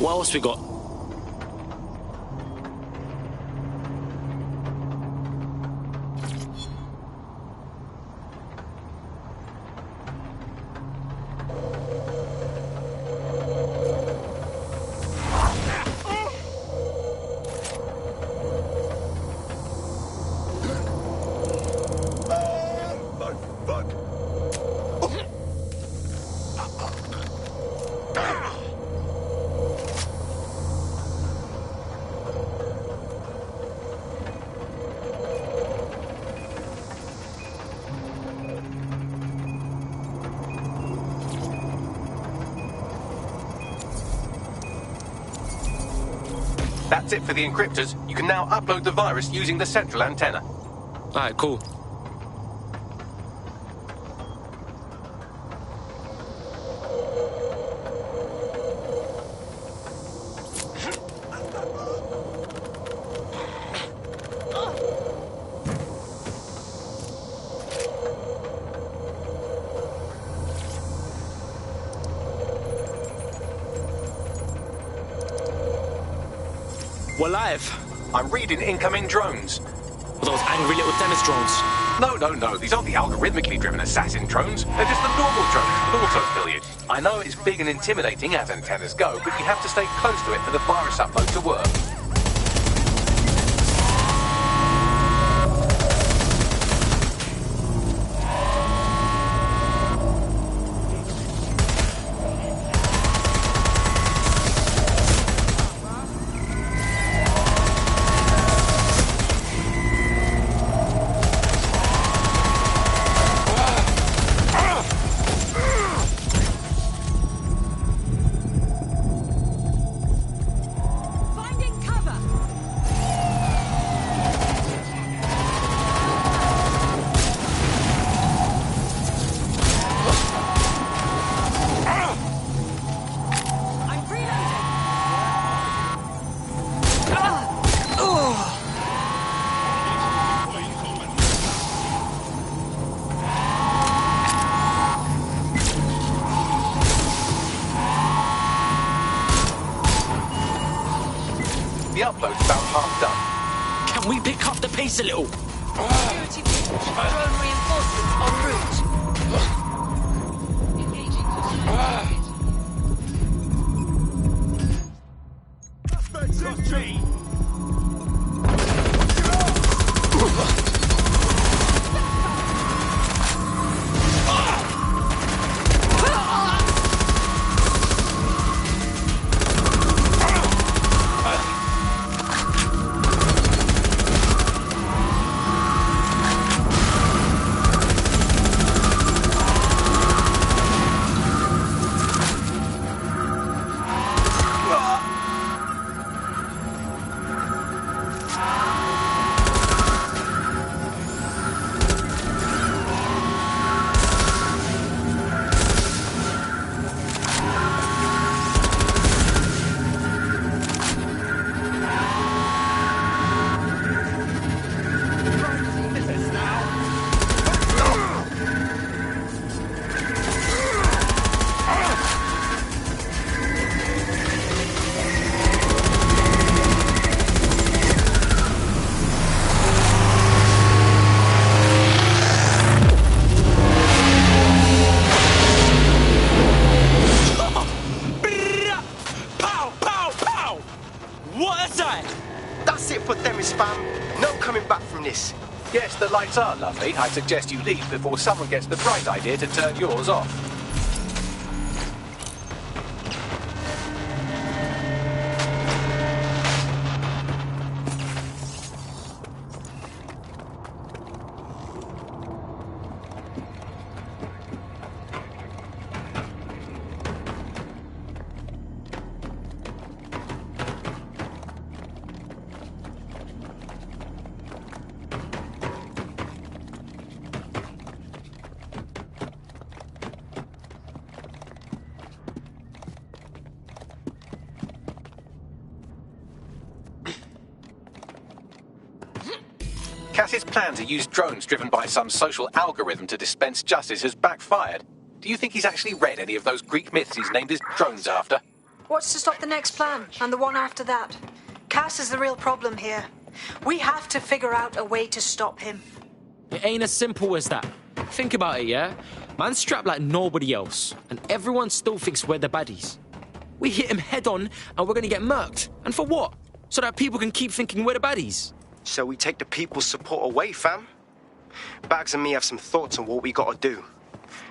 What else we got? That's it for the encryptors. You can now upload the virus using the central antenna. Alright, cool. We're live. I'm reading incoming drones. Those angry little Themis drones. No. These aren't the algorithmically driven assassin drones. They're just the normal drones with auto-affiliate. I know it's big and intimidating as antennas go, but you have to stay close to it for the virus upload to work. The upload's about half done. Can we pick up the pace a little? Security breach. Drone reinforcements en route. Engaging Suspects in me! That's it for Themis, fam. No coming back from this. Yes, the lights are lovely. I suggest you leave before someone gets the bright idea to turn yours off. Cass's plan to use drones driven by some social algorithm to dispense justice has backfired. Do you think he's actually read any of those Greek myths he's named his drones after? What's to stop the next plan, and the one after that? Cass is the real problem here. We have to figure out a way to stop him. It ain't as simple as that. Think about it, yeah? Man's strapped like nobody else, and everyone still thinks we're the baddies. We hit him head on, and we're gonna get murked. And for what? So that people can keep thinking we're the baddies. So we take the people's support away, fam? Bags and me have some thoughts on what we gotta do.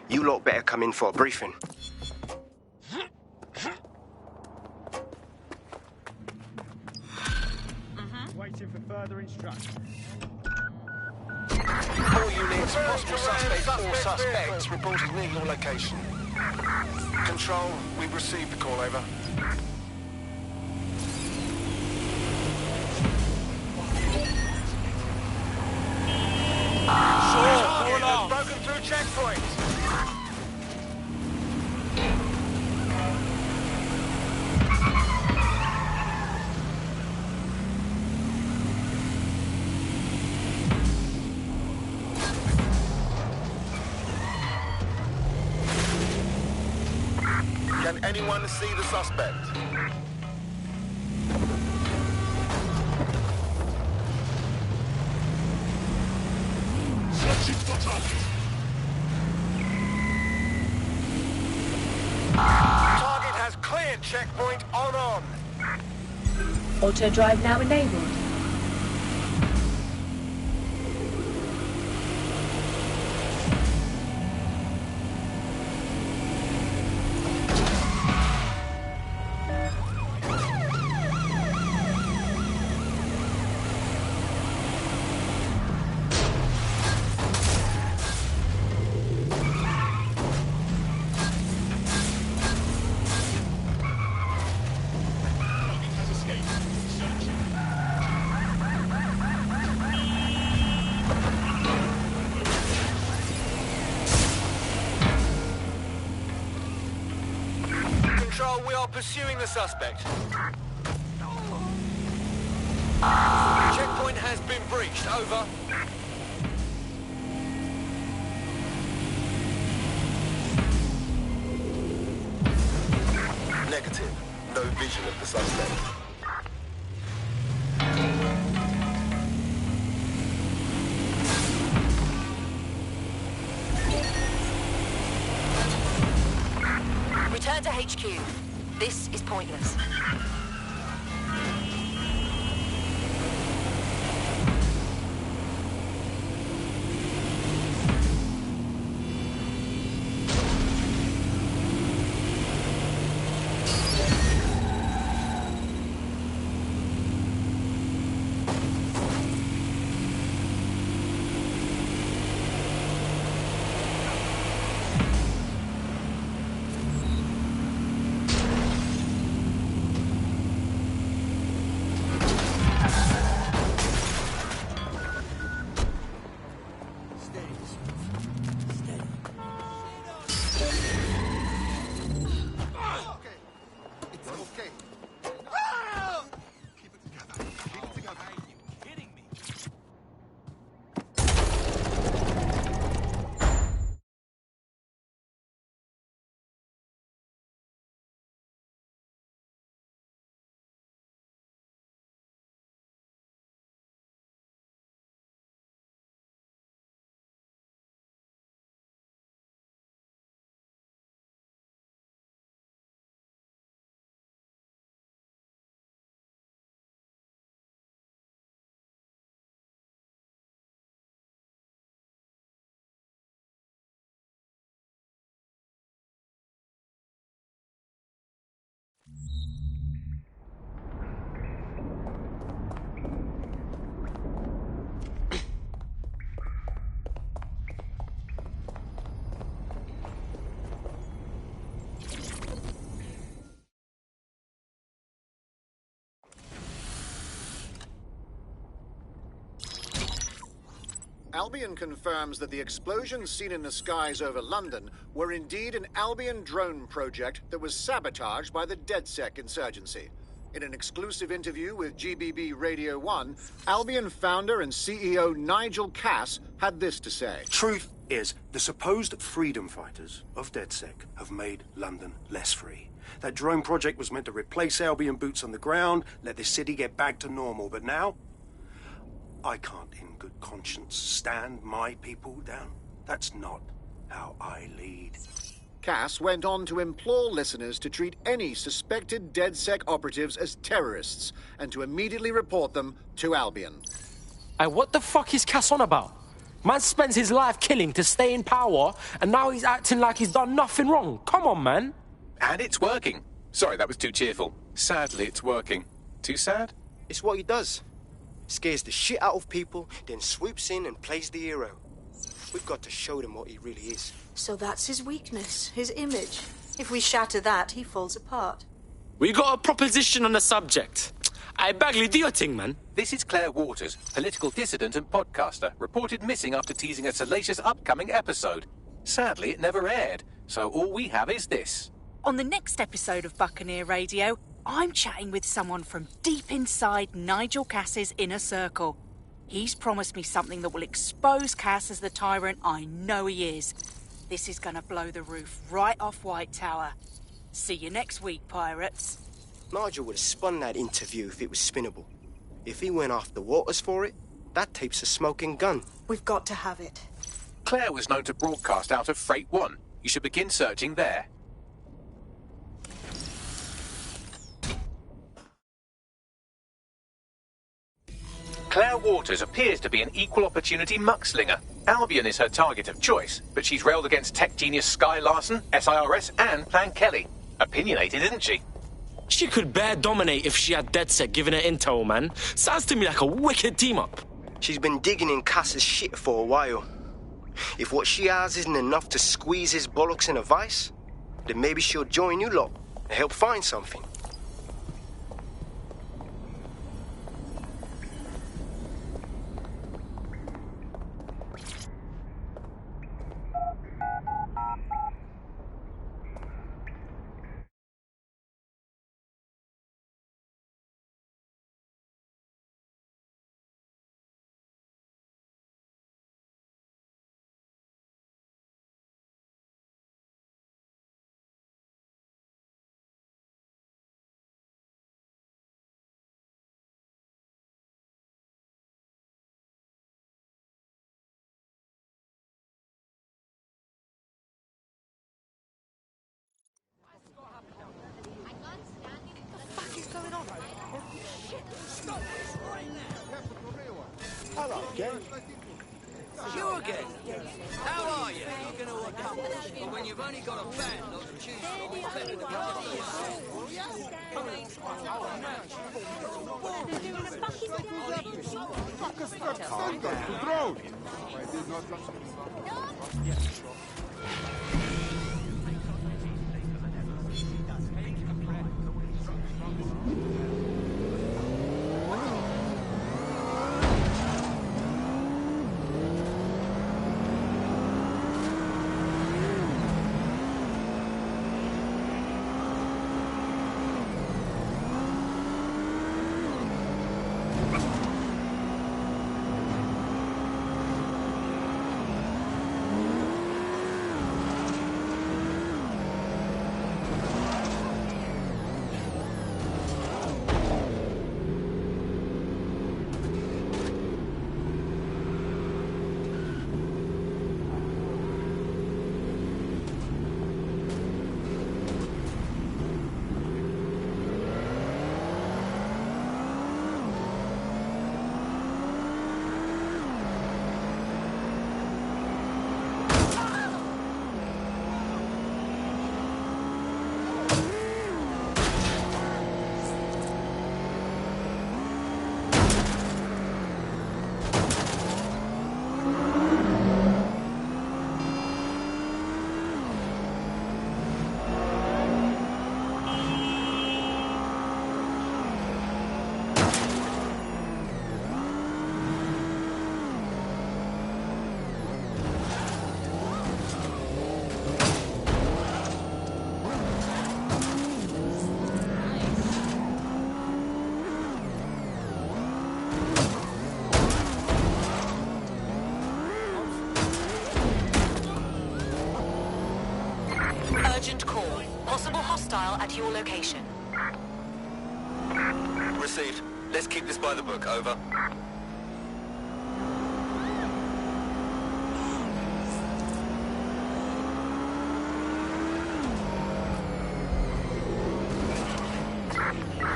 You lot better come in for a briefing. Waiting for further instructions. All units, possible suspects or suspects reported near your location. Control, we've received the call, over. Can anyone see the suspect? Searching for target. Target has cleared checkpoint on. Auto drive now enabled. We are pursuing the suspect. Checkpoint has been breached. Over. Negative. No vision of the suspect. Return to HQ. This is pointless. Albion confirms that the explosions seen in the skies over London were indeed an Albion drone project that was sabotaged by the DedSec insurgency. In an exclusive interview with GBB Radio 1, Albion founder and CEO Nigel Cass had this to say. Truth is, the supposed freedom fighters of DedSec have made London less free. That drone project was meant to replace Albion boots on the ground, let the city get back to normal, but now I can't in good conscience stand my people down. That's not how I lead. Cass went on to implore listeners to treat any suspected DedSec operatives as terrorists and to immediately report them to Albion. Hey, what the fuck is Cass on about? Man spends his life killing to stay in power, and now he's acting like he's done nothing wrong. Come on, man. And it's working. Sorry, that was too cheerful. Sadly, it's working. Too sad? It's what he does. Scares the shit out of people, then swoops in and plays the hero. We've got to show them what he really is. So that's his weakness, his image. If we shatter that, he falls apart. We got a proposition on the subject. Hey, Bagley, do your thing, man. This is Claire Waters, political dissident and podcaster, reported missing after teasing a salacious upcoming episode. Sadly, it never aired, so all we have is this. On the next episode of Buccaneer Radio, I'm chatting with someone from deep inside Nigel Cass's inner circle. He's promised me something that will expose Cass as the tyrant I know he is. This is going to blow the roof right off White Tower. See you next week, pirates. Nigel would have spun that interview if it was spinnable. If he went after Waters for it, that tape's a smoking gun. We've got to have it. Claire was known to broadcast out of Freight 1. You should begin searching there. Claire Waters appears to be an equal opportunity muckslinger. Albion is her target of choice, but she's railed against tech genius Sky Larson, SIRS, and Plan Kelly. Opinionated, isn't she? She could bear dominate if she had DedSec giving her intel, man. Sounds to me like a wicked team-up. She's been digging in Cass's shit for a while. If what she has isn't enough to squeeze his bollocks in a vice, then maybe she'll join you lot and help find something. Hello, gang. You again? How are you? You're going to accomplish, but when you've only got a band not to choose from, it's better to Calm down. Drone. Urgent call. Possible hostile at your location. Received. Let's keep this by the book. Over.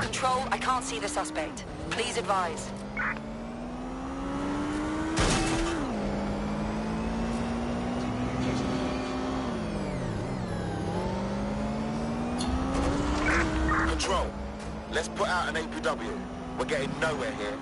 Control, I can't see the suspect. Please advise. Control. Let's put out an APW. We're getting nowhere here.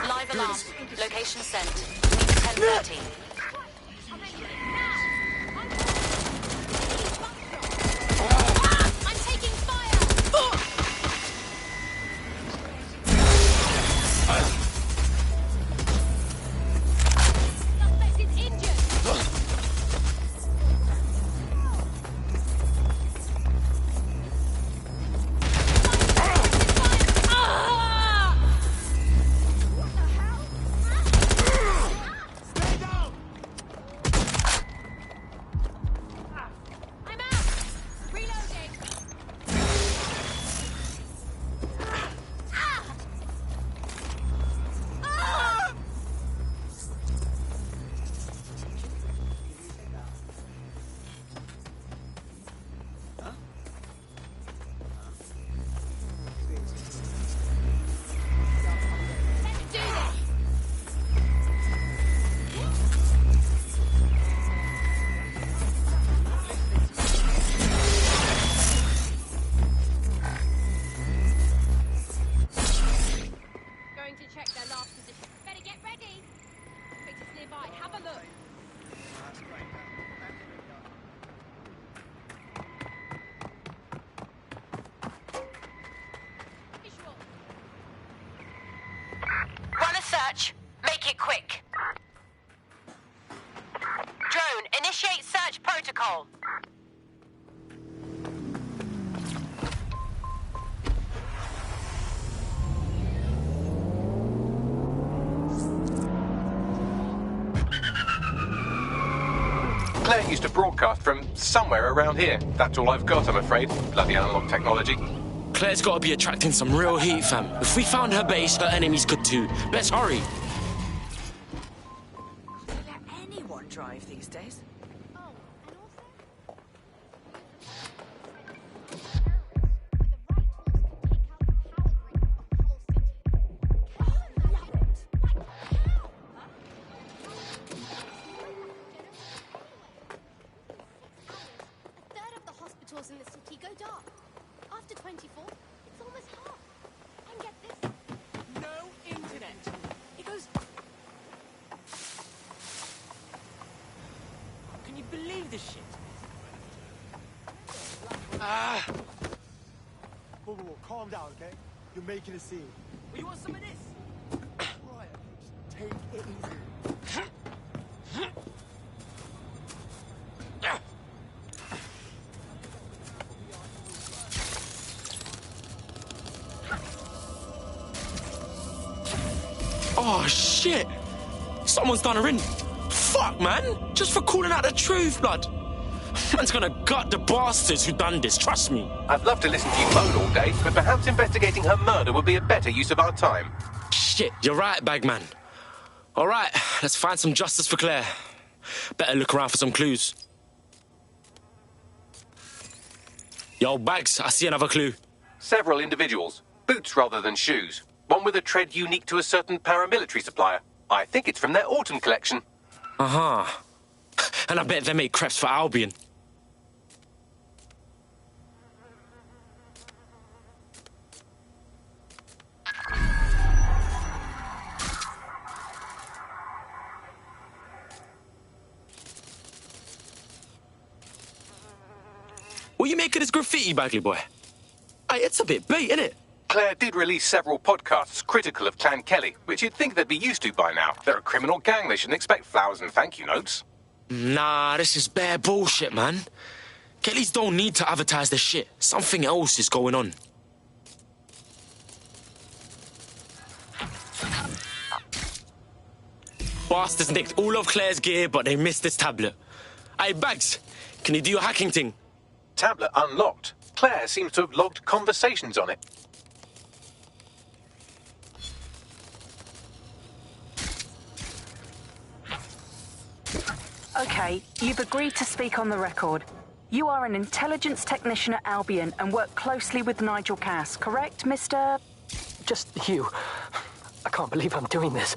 Live alarm. Location sent. 10:30. I'm taking fire! make it quick. Drone, initiate search protocol. Claire used to broadcast from somewhere around here. That's all I've got, I'm afraid. Bloody analog technology. Claire's got to be attracting some real heat, fam. If we found her base, her enemies could too. Let's hurry. They let anyone drive these days. In the city go dark. After 24, it's almost half. And get this. No internet. It goes... Can you believe this shit? Whoa, calm down, okay? You're making a scene. Well, you want some of this? Right, just take it easy. Oh, shit! Someone's done her in. Fuck, man! Just for calling out the truth, blood. Man's gonna gut the bastards who done this, trust me. I'd love to listen to you moan all day, but perhaps investigating her murder would be a better use of our time. Shit, you're right, Bagman. All right, let's find some justice for Claire. Better look around for some clues. Yo, Bags, I see another clue. Several individuals. Boots rather than shoes. One with a tread unique to a certain paramilitary supplier. I think it's from their autumn collection. Uh-huh. And I bet they make crepes for Albion. What you make of this graffiti, Bagley boy? Hey, it's a bit bait, innit? Claire did release several podcasts critical of Clan Kelly, which you'd think they'd be used to by now. They're a criminal gang. They shouldn't expect flowers and thank you notes. Nah, this is bare bullshit, man. Kellys don't need to advertise their shit. Something else is going on. Bastards nicked all of Claire's gear, but they missed this tablet. Hey, Bags, can you do your hacking thing? Tablet unlocked. Claire seems to have logged conversations on it. Okay, you've agreed to speak on the record. You are an intelligence technician at Albion and work closely with Nigel Cass, correct, Mr...? Just you. I can't believe I'm doing this.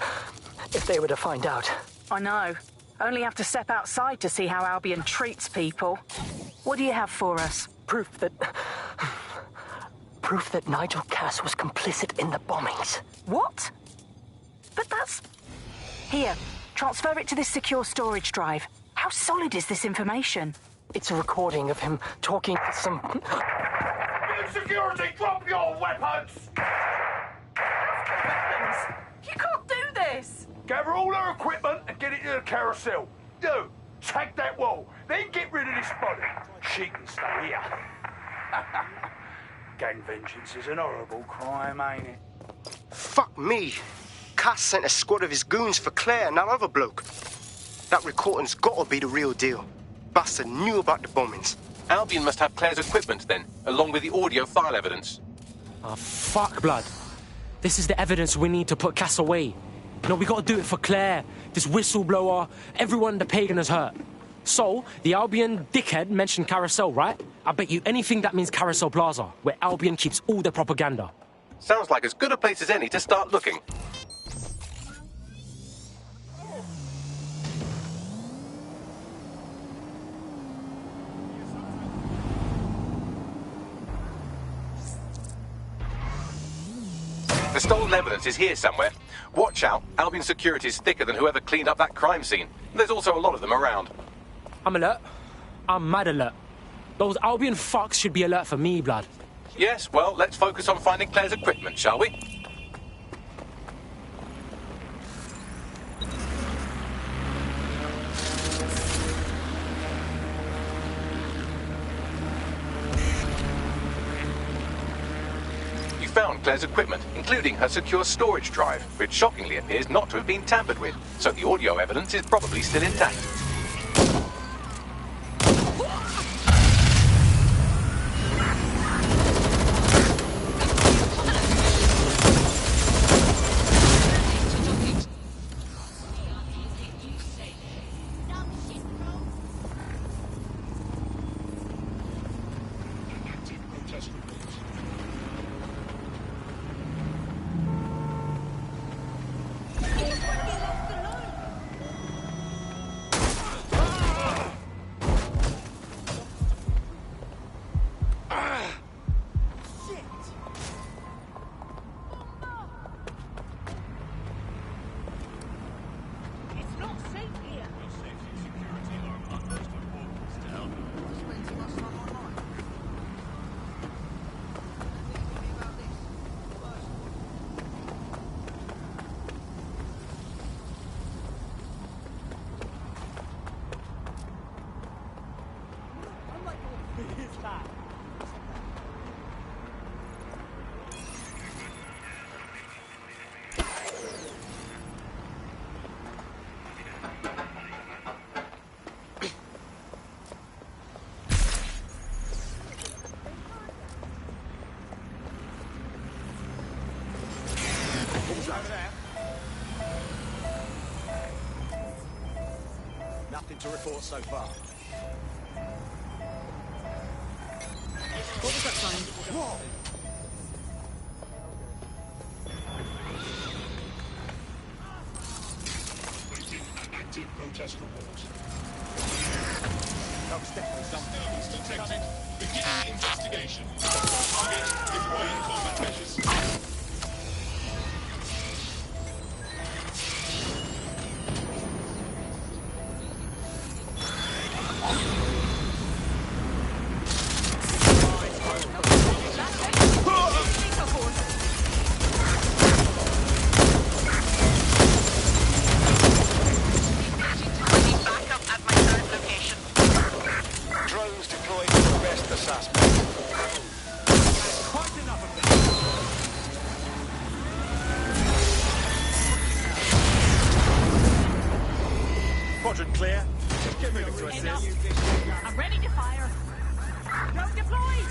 If they were to find out. I know. Only have to step outside to see how Albion treats people. What do you have for us? Proof that Nigel Cass was complicit in the bombings. What? But that's... Here, transfer it to this secure storage drive. How solid is this information? It's a recording of him talking to some... Security, drop your weapons! You can't do this! Gather all her equipment and get it to the carousel. You, tag that wall, then get rid of this body. She can stay here. Gang vengeance is an horrible crime, ain't it? Fuck me. Cass sent a squad of his goons for Claire and that other bloke. That recording's gotta be the real deal. Bastard knew about the bombings. Albion must have Claire's equipment then, along with the audio file evidence. Oh, fuck, blood. This is the evidence we need to put Cass away. No, we gotta do it for Claire, this whistleblower, everyone the pagan has hurt. So, the Albion dickhead mentioned Carousel, right? I bet you anything that means Carousel Plaza, where Albion keeps all their propaganda. Sounds like as good a place as any to start looking. The stolen evidence is here somewhere. Watch out, Albion security is thicker than whoever cleaned up that crime scene. There's also a lot of them around. I'm alert. I'm mad alert. Those Albion fucks should be alert for me, blood. Yes, well, let's focus on finding Claire's equipment, shall we? found Claire's equipment, including her secure storage drive, which shockingly appears not to have been tampered with, so the audio evidence is probably still intact. Nothing to report so far. What was that sign? Whoa! Active protest report. That was definitely something. Detected. Beginning investigation. Target deploying combat measures. Quadrant clear. Get moving to assist. I'm ready to fire. Drone deployed.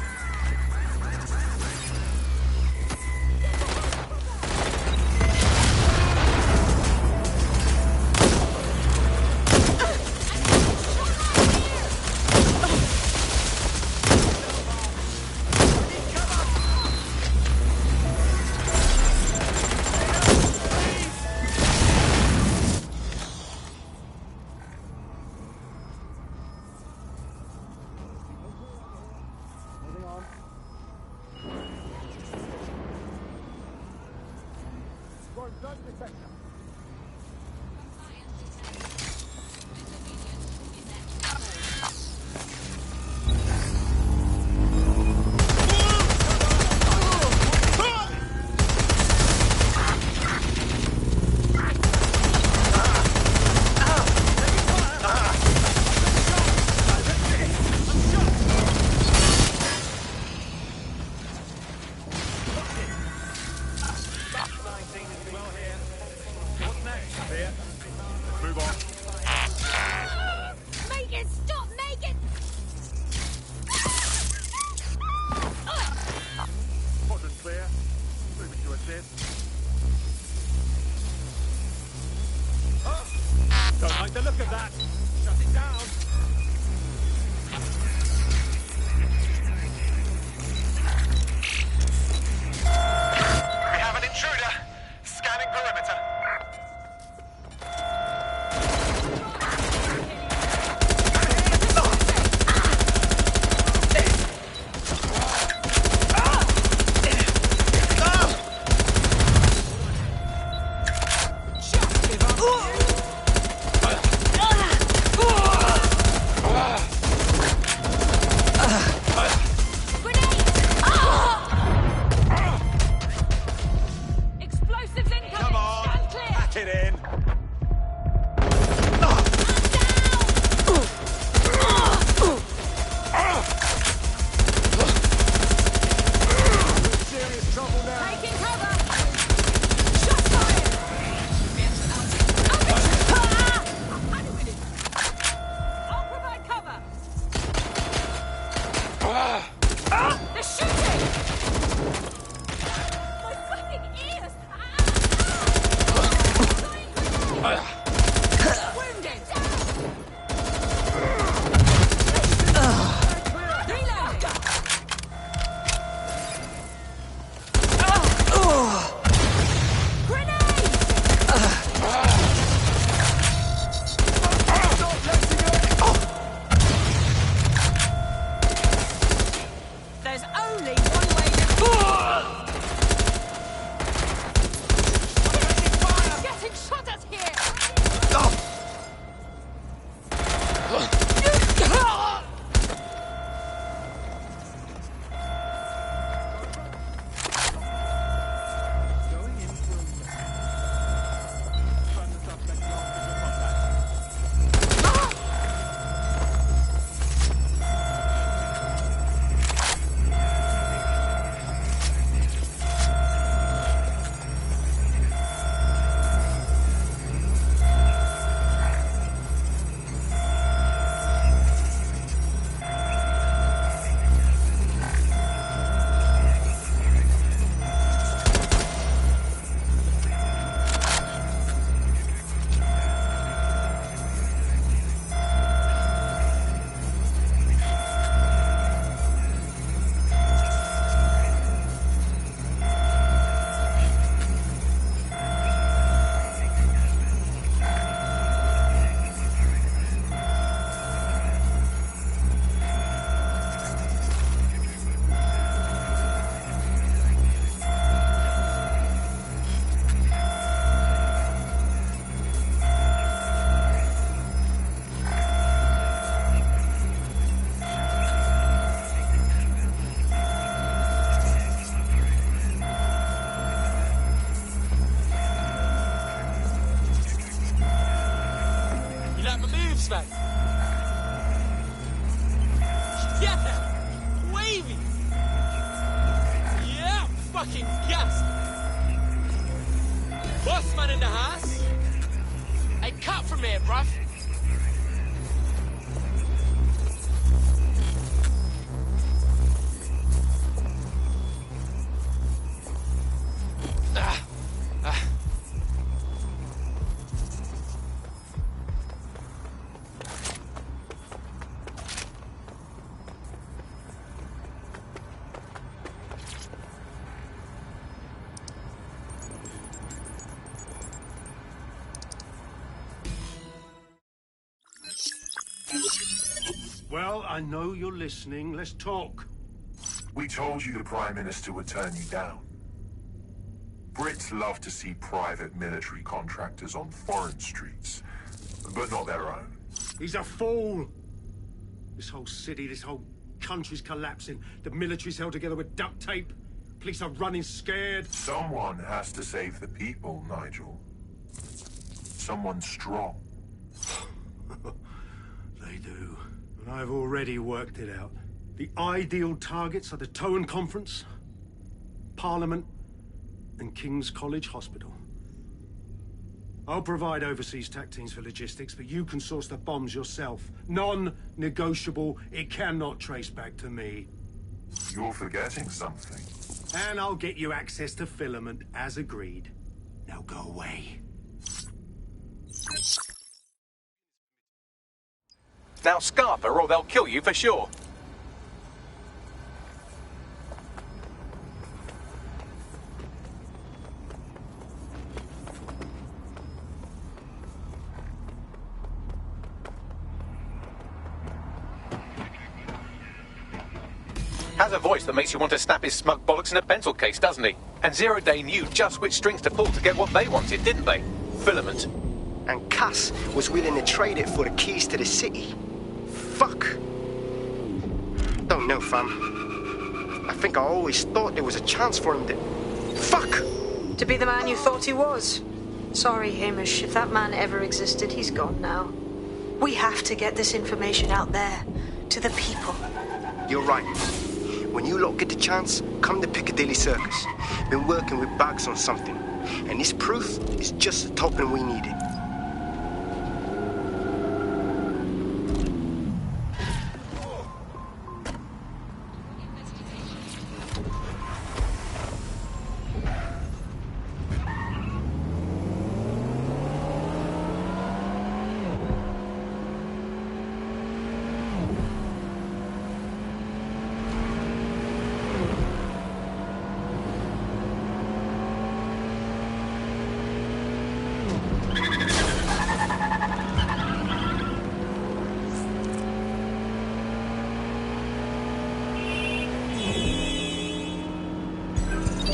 Don't like the look of that. Shut it down. We have an intruder. Scanning perimeter. Yeah! Wavy! Yeah, I'm fucking gassed! Boss man in the house? Hey, cut from here, bruv! Well, I know you're listening. Let's talk. We told you the Prime Minister would turn you down. Brits love to see private military contractors on foreign streets, but not their own. He's a fool! This whole city, this whole country's collapsing. The military's held together with duct tape. Police are running scared. Someone has to save the people, Nigel. Someone strong. They do. And I've already worked it out. The ideal targets are the Towan Conference, Parliament, and King's College Hospital. I'll provide overseas tac teams for logistics, but you can source the bombs yourself. Non-negotiable. It cannot trace back to me. You're forgetting something. And I'll get you access to filament, as agreed. Now go away. Now Scarper, or they'll kill you for sure. Has a voice that makes you want to snap his smug bollocks in a pencil case, doesn't he? And Zero Day knew just which strings to pull to get what they wanted, didn't they? Filament. And Cass was willing to trade it for the keys to the city. Fuck. Don't know, fam. I think I always thought there was a chance for him to... Fuck! To be the man you thought he was. Sorry, Hamish. If that man ever existed, he's gone now. We have to get this information out there, to the people. You're right. When you lot get the chance, come to Piccadilly Circus. Been working with Bags on something. And this proof is just the token we needed.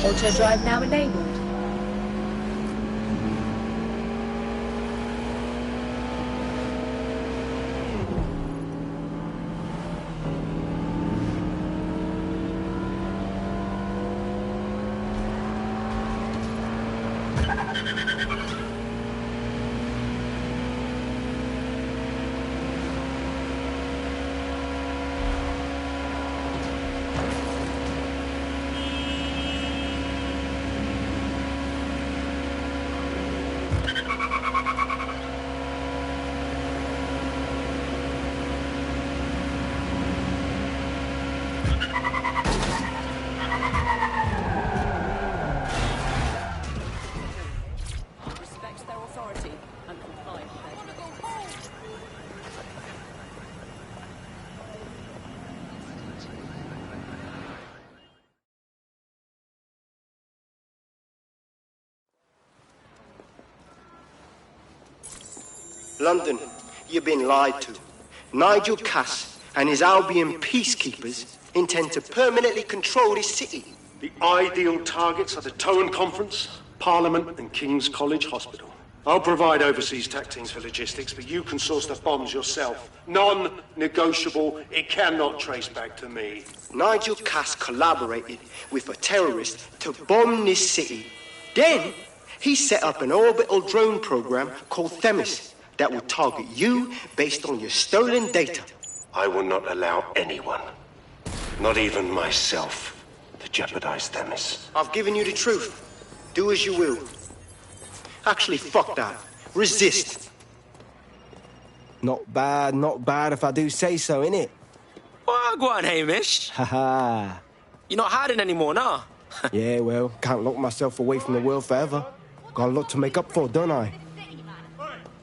Auto drive now enabled. London, you've been lied to. Nigel Cass and his Albion peacekeepers intend to permanently control this city. The ideal targets are the Towan Conference, Parliament, and King's College Hospital. I'll provide overseas tech teams for logistics, but you can source the bombs yourself. Non-negotiable. It cannot trace back to me. Nigel Cass collaborated with a terrorist to bomb this city. Then, he set up an orbital drone program called Themis that will target you based on your stolen data. I will not allow anyone, not even myself, to jeopardize Themis. I've given you the truth. Do as you will. Actually, fuck that. Resist. Not bad if I do say so, innit? Well, go on, Hamish. Haha. You're not hiding anymore, nah? Yeah, well, can't lock myself away from the world forever. Got a lot to make up for, don't I?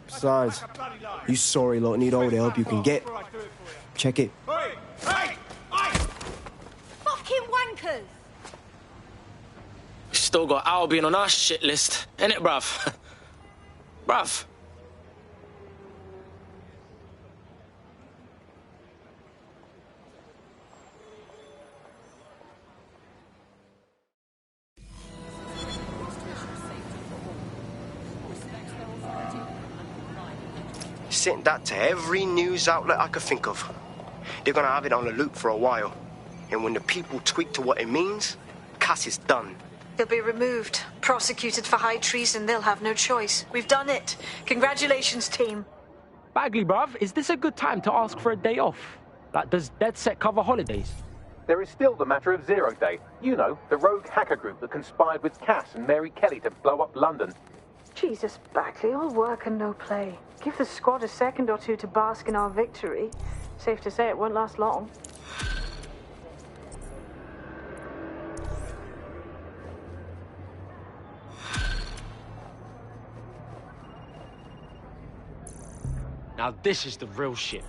Besides, you sorry lot need all the help you can get. Check it. Fucking wankers! Still got Albion on our shit list, innit, bruv? Bruv. Sent that to every news outlet I could think of. They're gonna have it on the loop for a while. And when the people tweak to what it means, Cass is done. He'll be removed, prosecuted for high treason. They'll have no choice. We've done it. Congratulations, team. Bagley, bruv, is this a good time to ask for a day off? Like, does DedSec cover holidays? There is still the matter of Zero Day. You know, the rogue hacker group that conspired with Cass and Mary Kelly to blow up London. Jesus, Bagley, all work and no play. Give the squad a second or two to bask in our victory. Safe to say it won't last long. Now this is the real shit.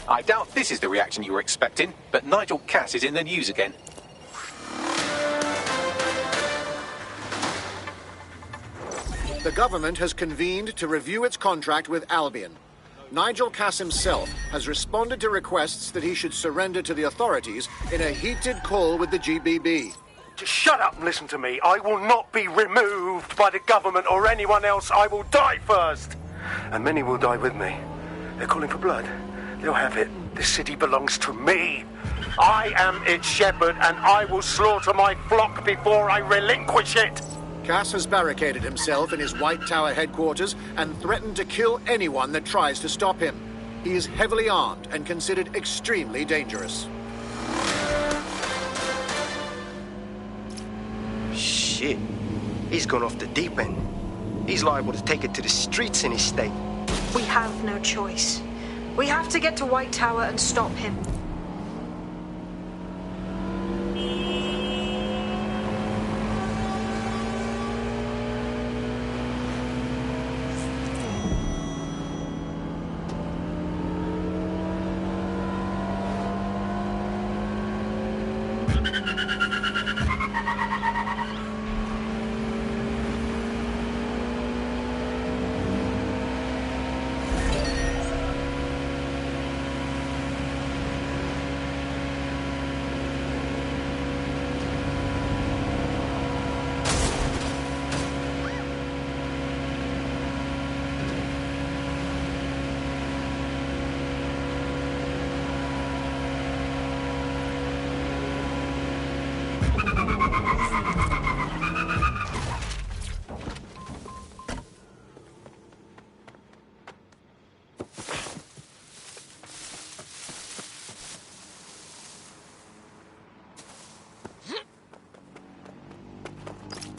I doubt this is the reaction you were expecting, but Nigel Cass is in the news again. The government has convened to review its contract with Albion. Nigel Cass himself has responded to requests that he should surrender to the authorities in a heated call with the GBB. Just shut up and listen to me. I will not be removed by the government or anyone else. I will die first. And many will die with me. They're calling for blood. They'll have it. This city belongs to me. I am its shepherd, and I will slaughter my flock before I relinquish it. Cass has barricaded himself in his White Tower headquarters and threatened to kill anyone that tries to stop him. He is heavily armed and considered extremely dangerous. Shit. He's gone off the deep end. He's liable to take it to the streets in his state. We have no choice. We have to get to White Tower and stop him.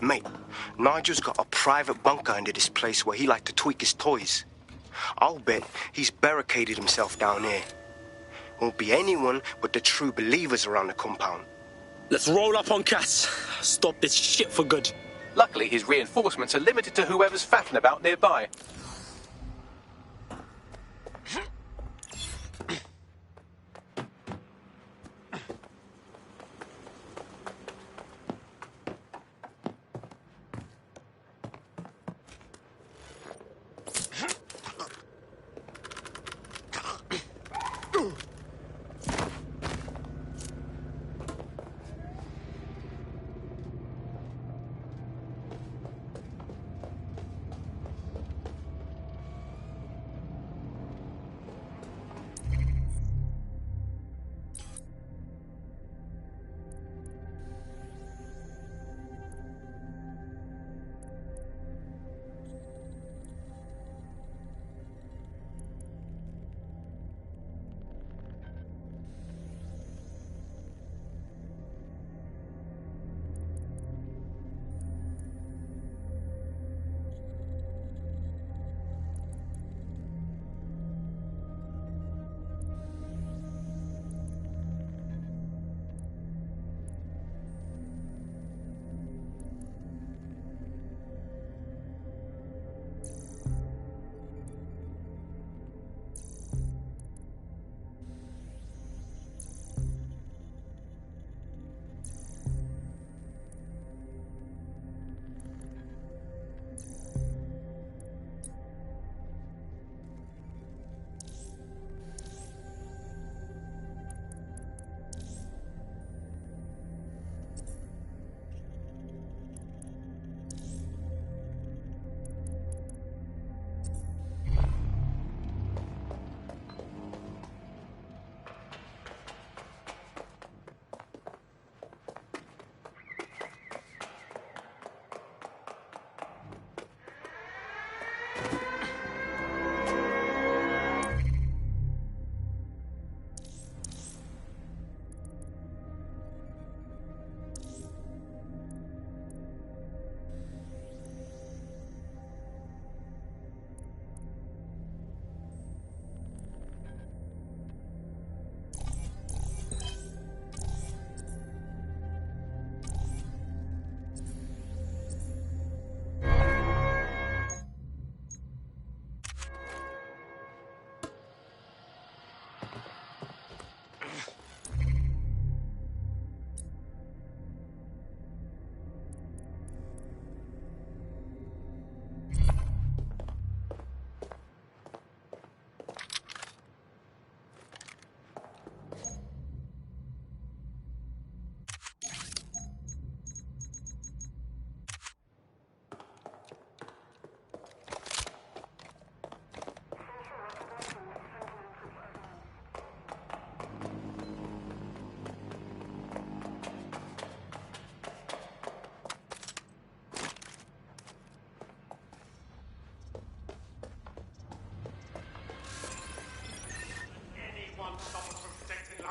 Mate, Nigel's got a private bunker under this place where he like to tweak his toys. I'll bet he's barricaded himself down here. Won't be anyone but the true believers around the compound. Let's roll up on Cass. Stop this shit for good. Luckily, his reinforcements are limited to whoever's faffing about nearby.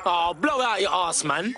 Oh, blow out your ass, man.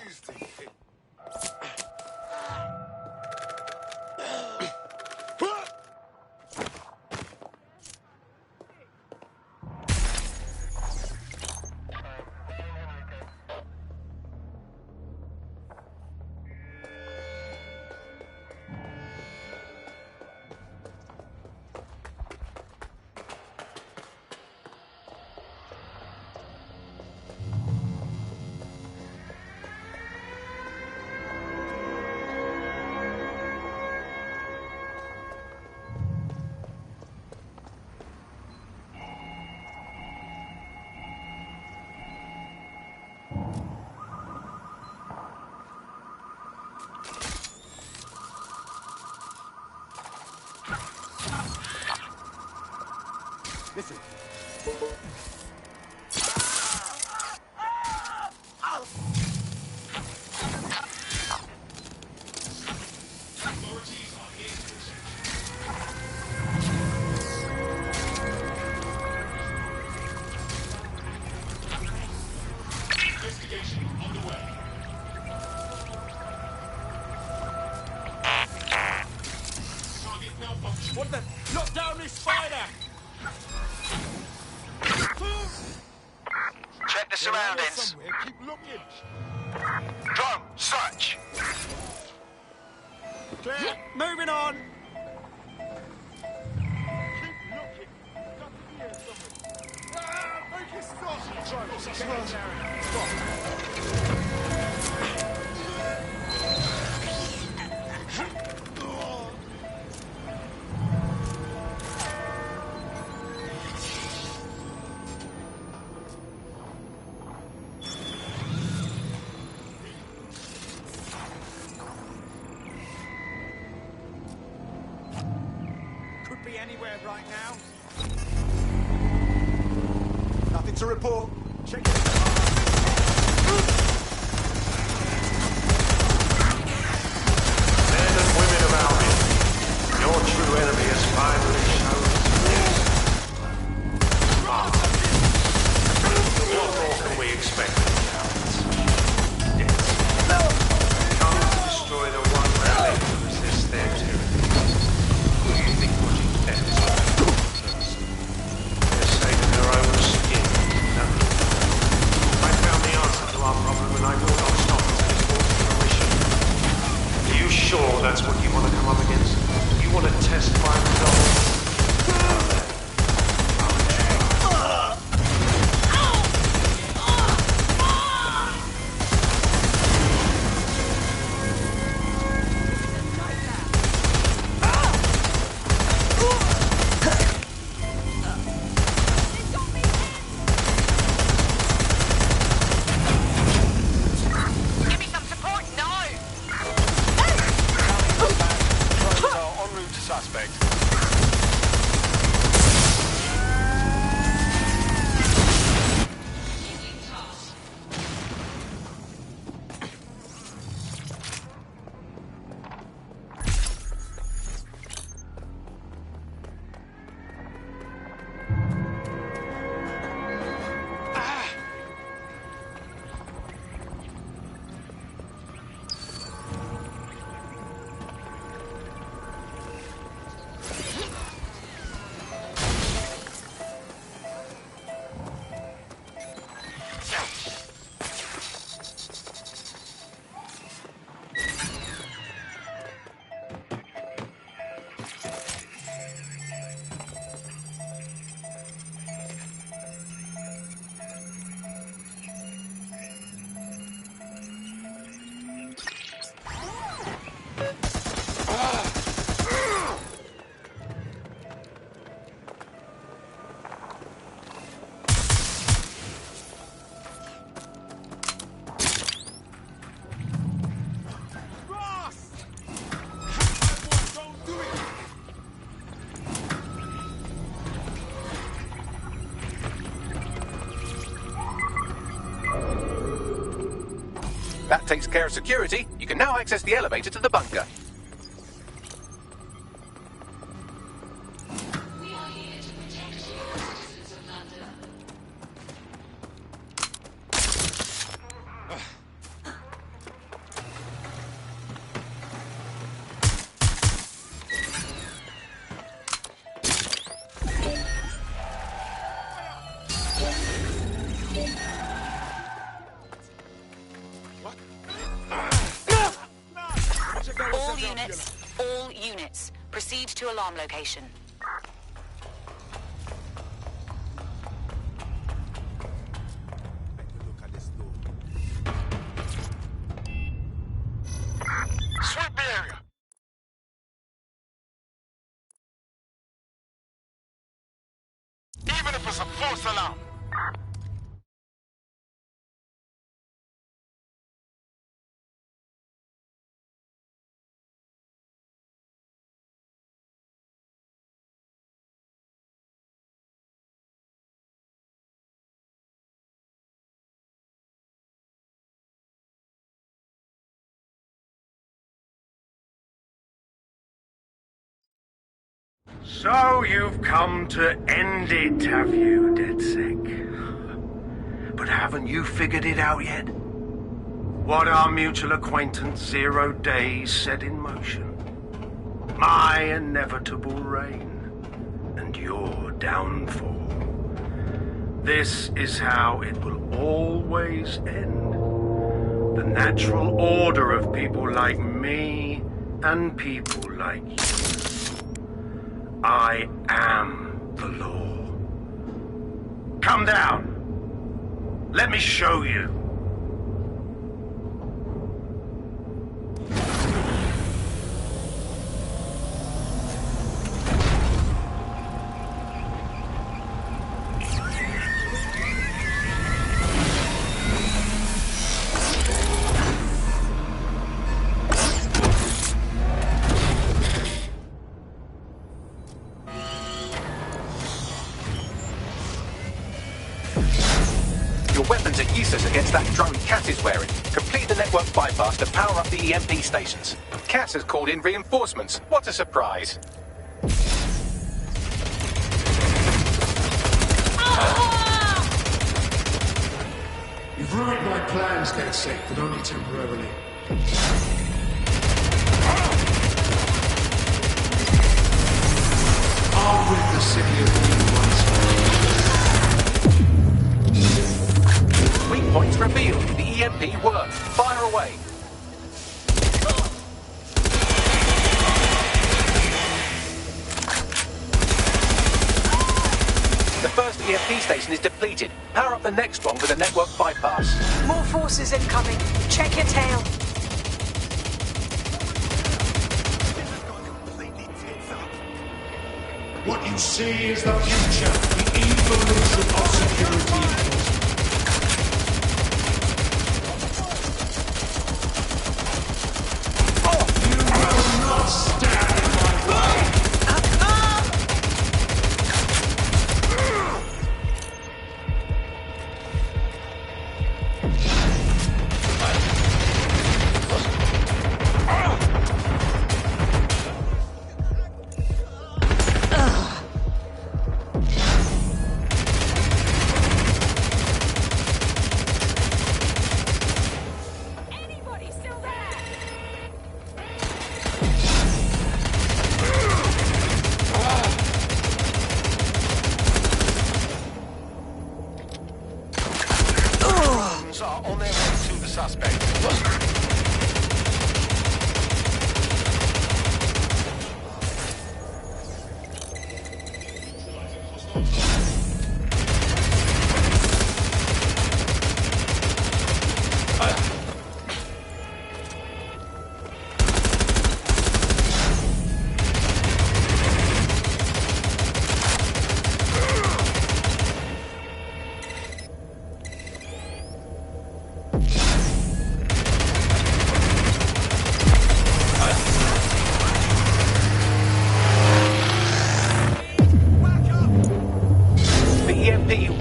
Listen. Investigation underway. Target malfunction. What the? Lock down this spider! Check the surroundings. Keep looking. Drone, search. Clear. Moving on. Make it stop. Could be anywhere right now. Nothing to report. Check it. Men and women of Albion, your true enemy has finally shown its What more can we expect of the cowards? Death. Come to destroy the one rally to resist their tyranny. Who do you think Project Death is first? They're saving their own skin. No. I found the answer to our problem and I will not stop until it's brought to fruition. Are you sure that's what you want to come up against? You want to test my resolve? Give me some support now! Drones are en route to suspect. That takes care of security. You can now access the elevator to the bunker. to alarm location. Sweep the area. Even if it's a false alarm. So you've come to end it, have you, DedSec? But haven't you figured it out yet? What our mutual acquaintance 0 Days set in motion? My inevitable reign and your downfall. This is how it will always end. The natural order of people like me and people like you. I am the law. Come down. Let me show you. Your weapons are useless against that drone Cass is wearing. Complete the network bypass to power up the EMP stations. Cass has called in reinforcements. What a surprise. You've ruined my plans, DedSec, but only temporarily. I'll rid the city of you once more. Weak points revealed. The EMP worked. Fire away. The first EMP station is depleted. Power up the next one with a network bypass. More forces incoming. Check your tail. What you see is the future, the evolution of security enforcement. You will not stand in my way! Are on their way to the suspect.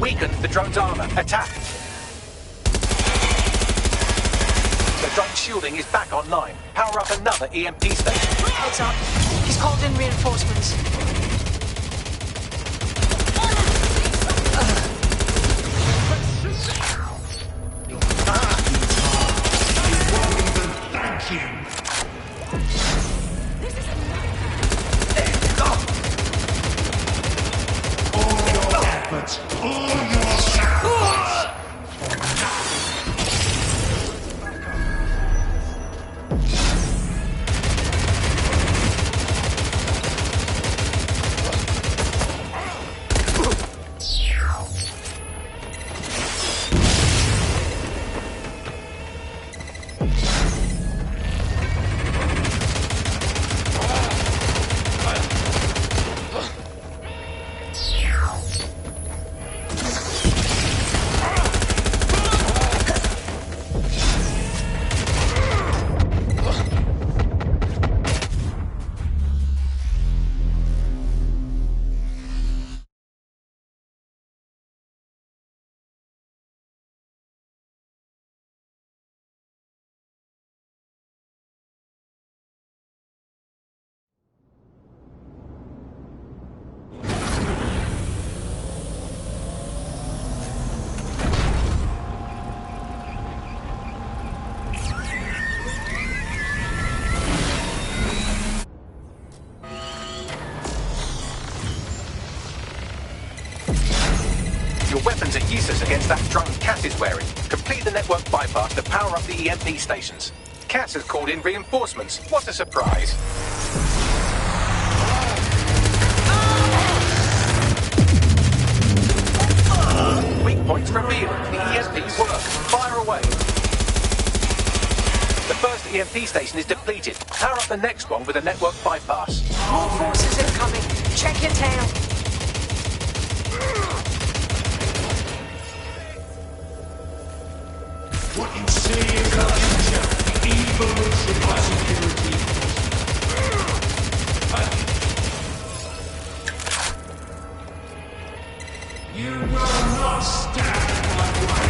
Weakened the drone's armor. Attack! The drone's shielding is back online. Power up another EMP station. Heads up. He's called in reinforcements. Thank you. All your efforts, all your sacrifice. Your weapons are useless against that drone Cass is wearing. Complete the network bypass to power up the EMP stations. Cass has called in reinforcements. What a surprise. Weak points revealed. The EMP work. Fire away. The first EMP station is depleted. Power up the next one with a network bypass. More forces incoming. Check your tail. What you see is the future. The evolution of security. You will not stand in my way.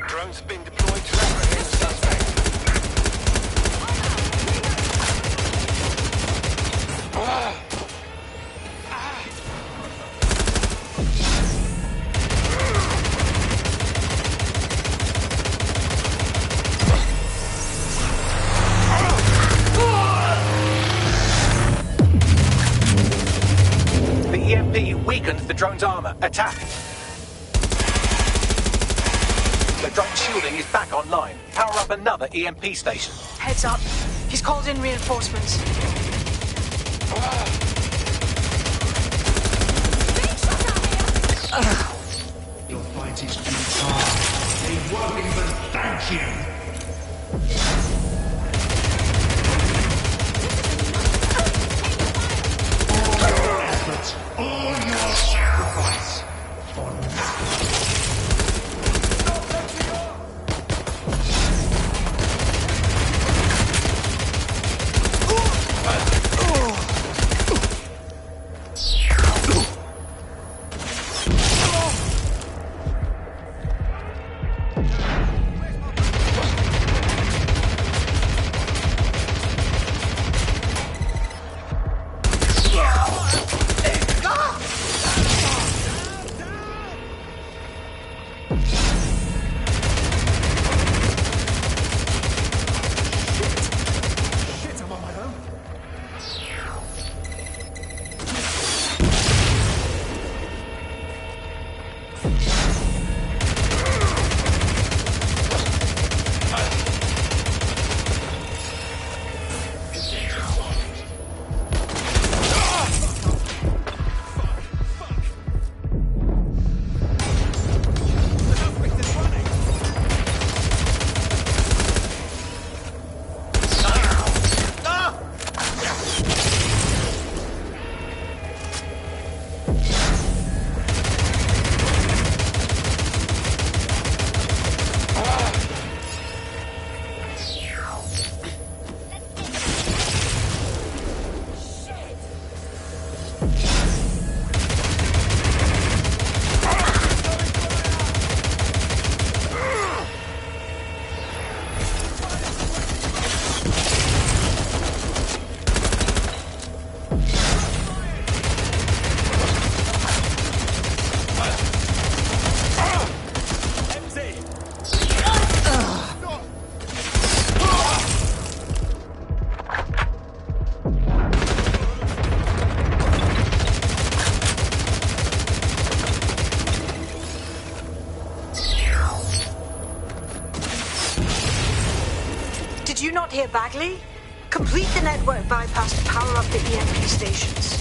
Drones have been deployed to apprehend the suspect. The EMP weakens the drone's armor. Attack! The drone shielding is back online. Power up another EMP station. Heads up. He's called in reinforcements. Your fight is too hard. They won't even thank you. All your efforts, all your sacrifice for nothing. Did you not hear Bagley? Complete the network bypass to power up the EMP stations.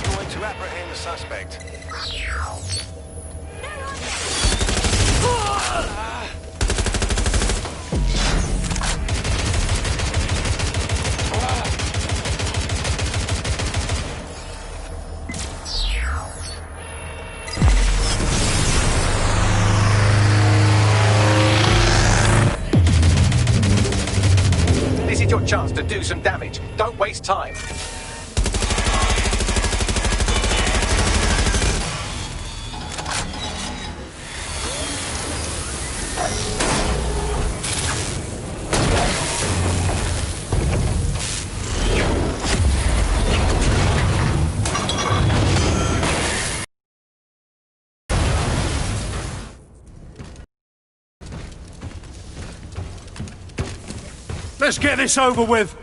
Deployed to apprehend the suspect. your chance to do some damage. Don't waste time. Let's get this over with.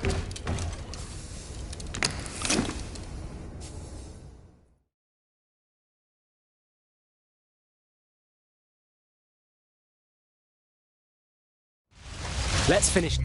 Let's finish.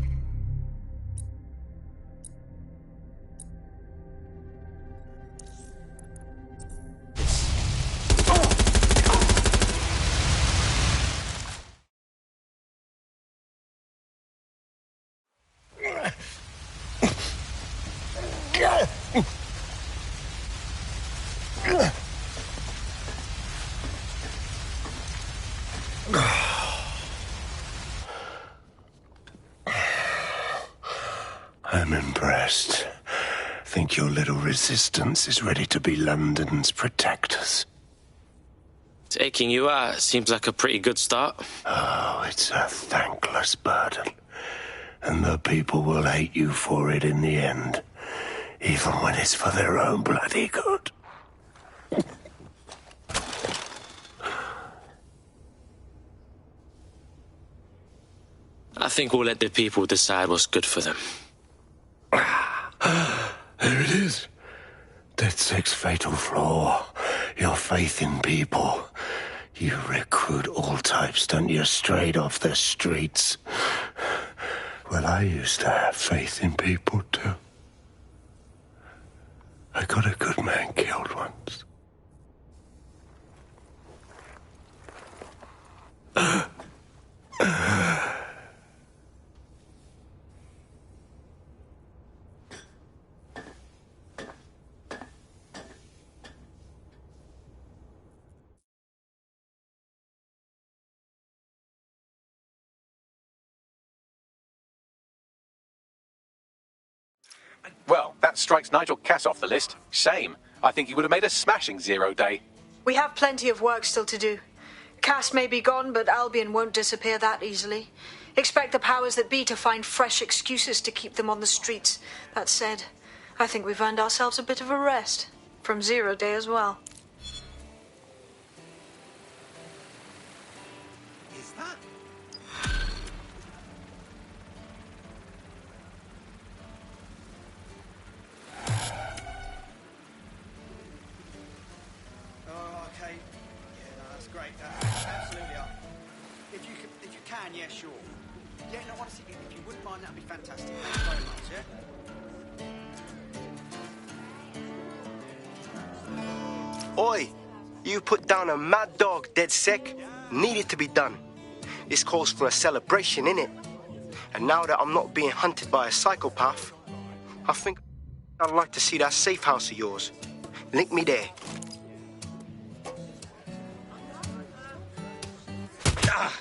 I'm impressed. Think your little resistance is ready to be London's protectors? Taking you out seems like a pretty good start. Oh, it's a thankless burden. And the people will hate you for it in the end. Even when it's for their own bloody good. I think we'll let the people decide what's good for them. There it is. DedSec's fatal flaw. Your faith in people. You recruit all types, don't you, straight off the streets. Well, I used to have faith in people, too. I got a good man killed once. Well, that strikes Nigel Cass off the list. Shame. I think he would have made a smashing 0 day. We have plenty of work still to do. Cass may be gone, but Albion won't disappear that easily. Expect the powers that be to find fresh excuses to keep them on the streets. That said, I think we've earned ourselves a bit of a rest. From 0 day as well. Is that? Oh, okay. Yeah, no, that's great. Absolutely. If you can, yeah, sure. Yeah, no, honestly, if you wouldn't mind, that'd be fantastic. Thanks very much, yeah? Oi! You put down a mad dog, DedSec. Needed to be done. This calls for a celebration, innit? And now that I'm not being hunted by a psychopath, I think I'd like to see that safe house of yours. Link me there. Ah.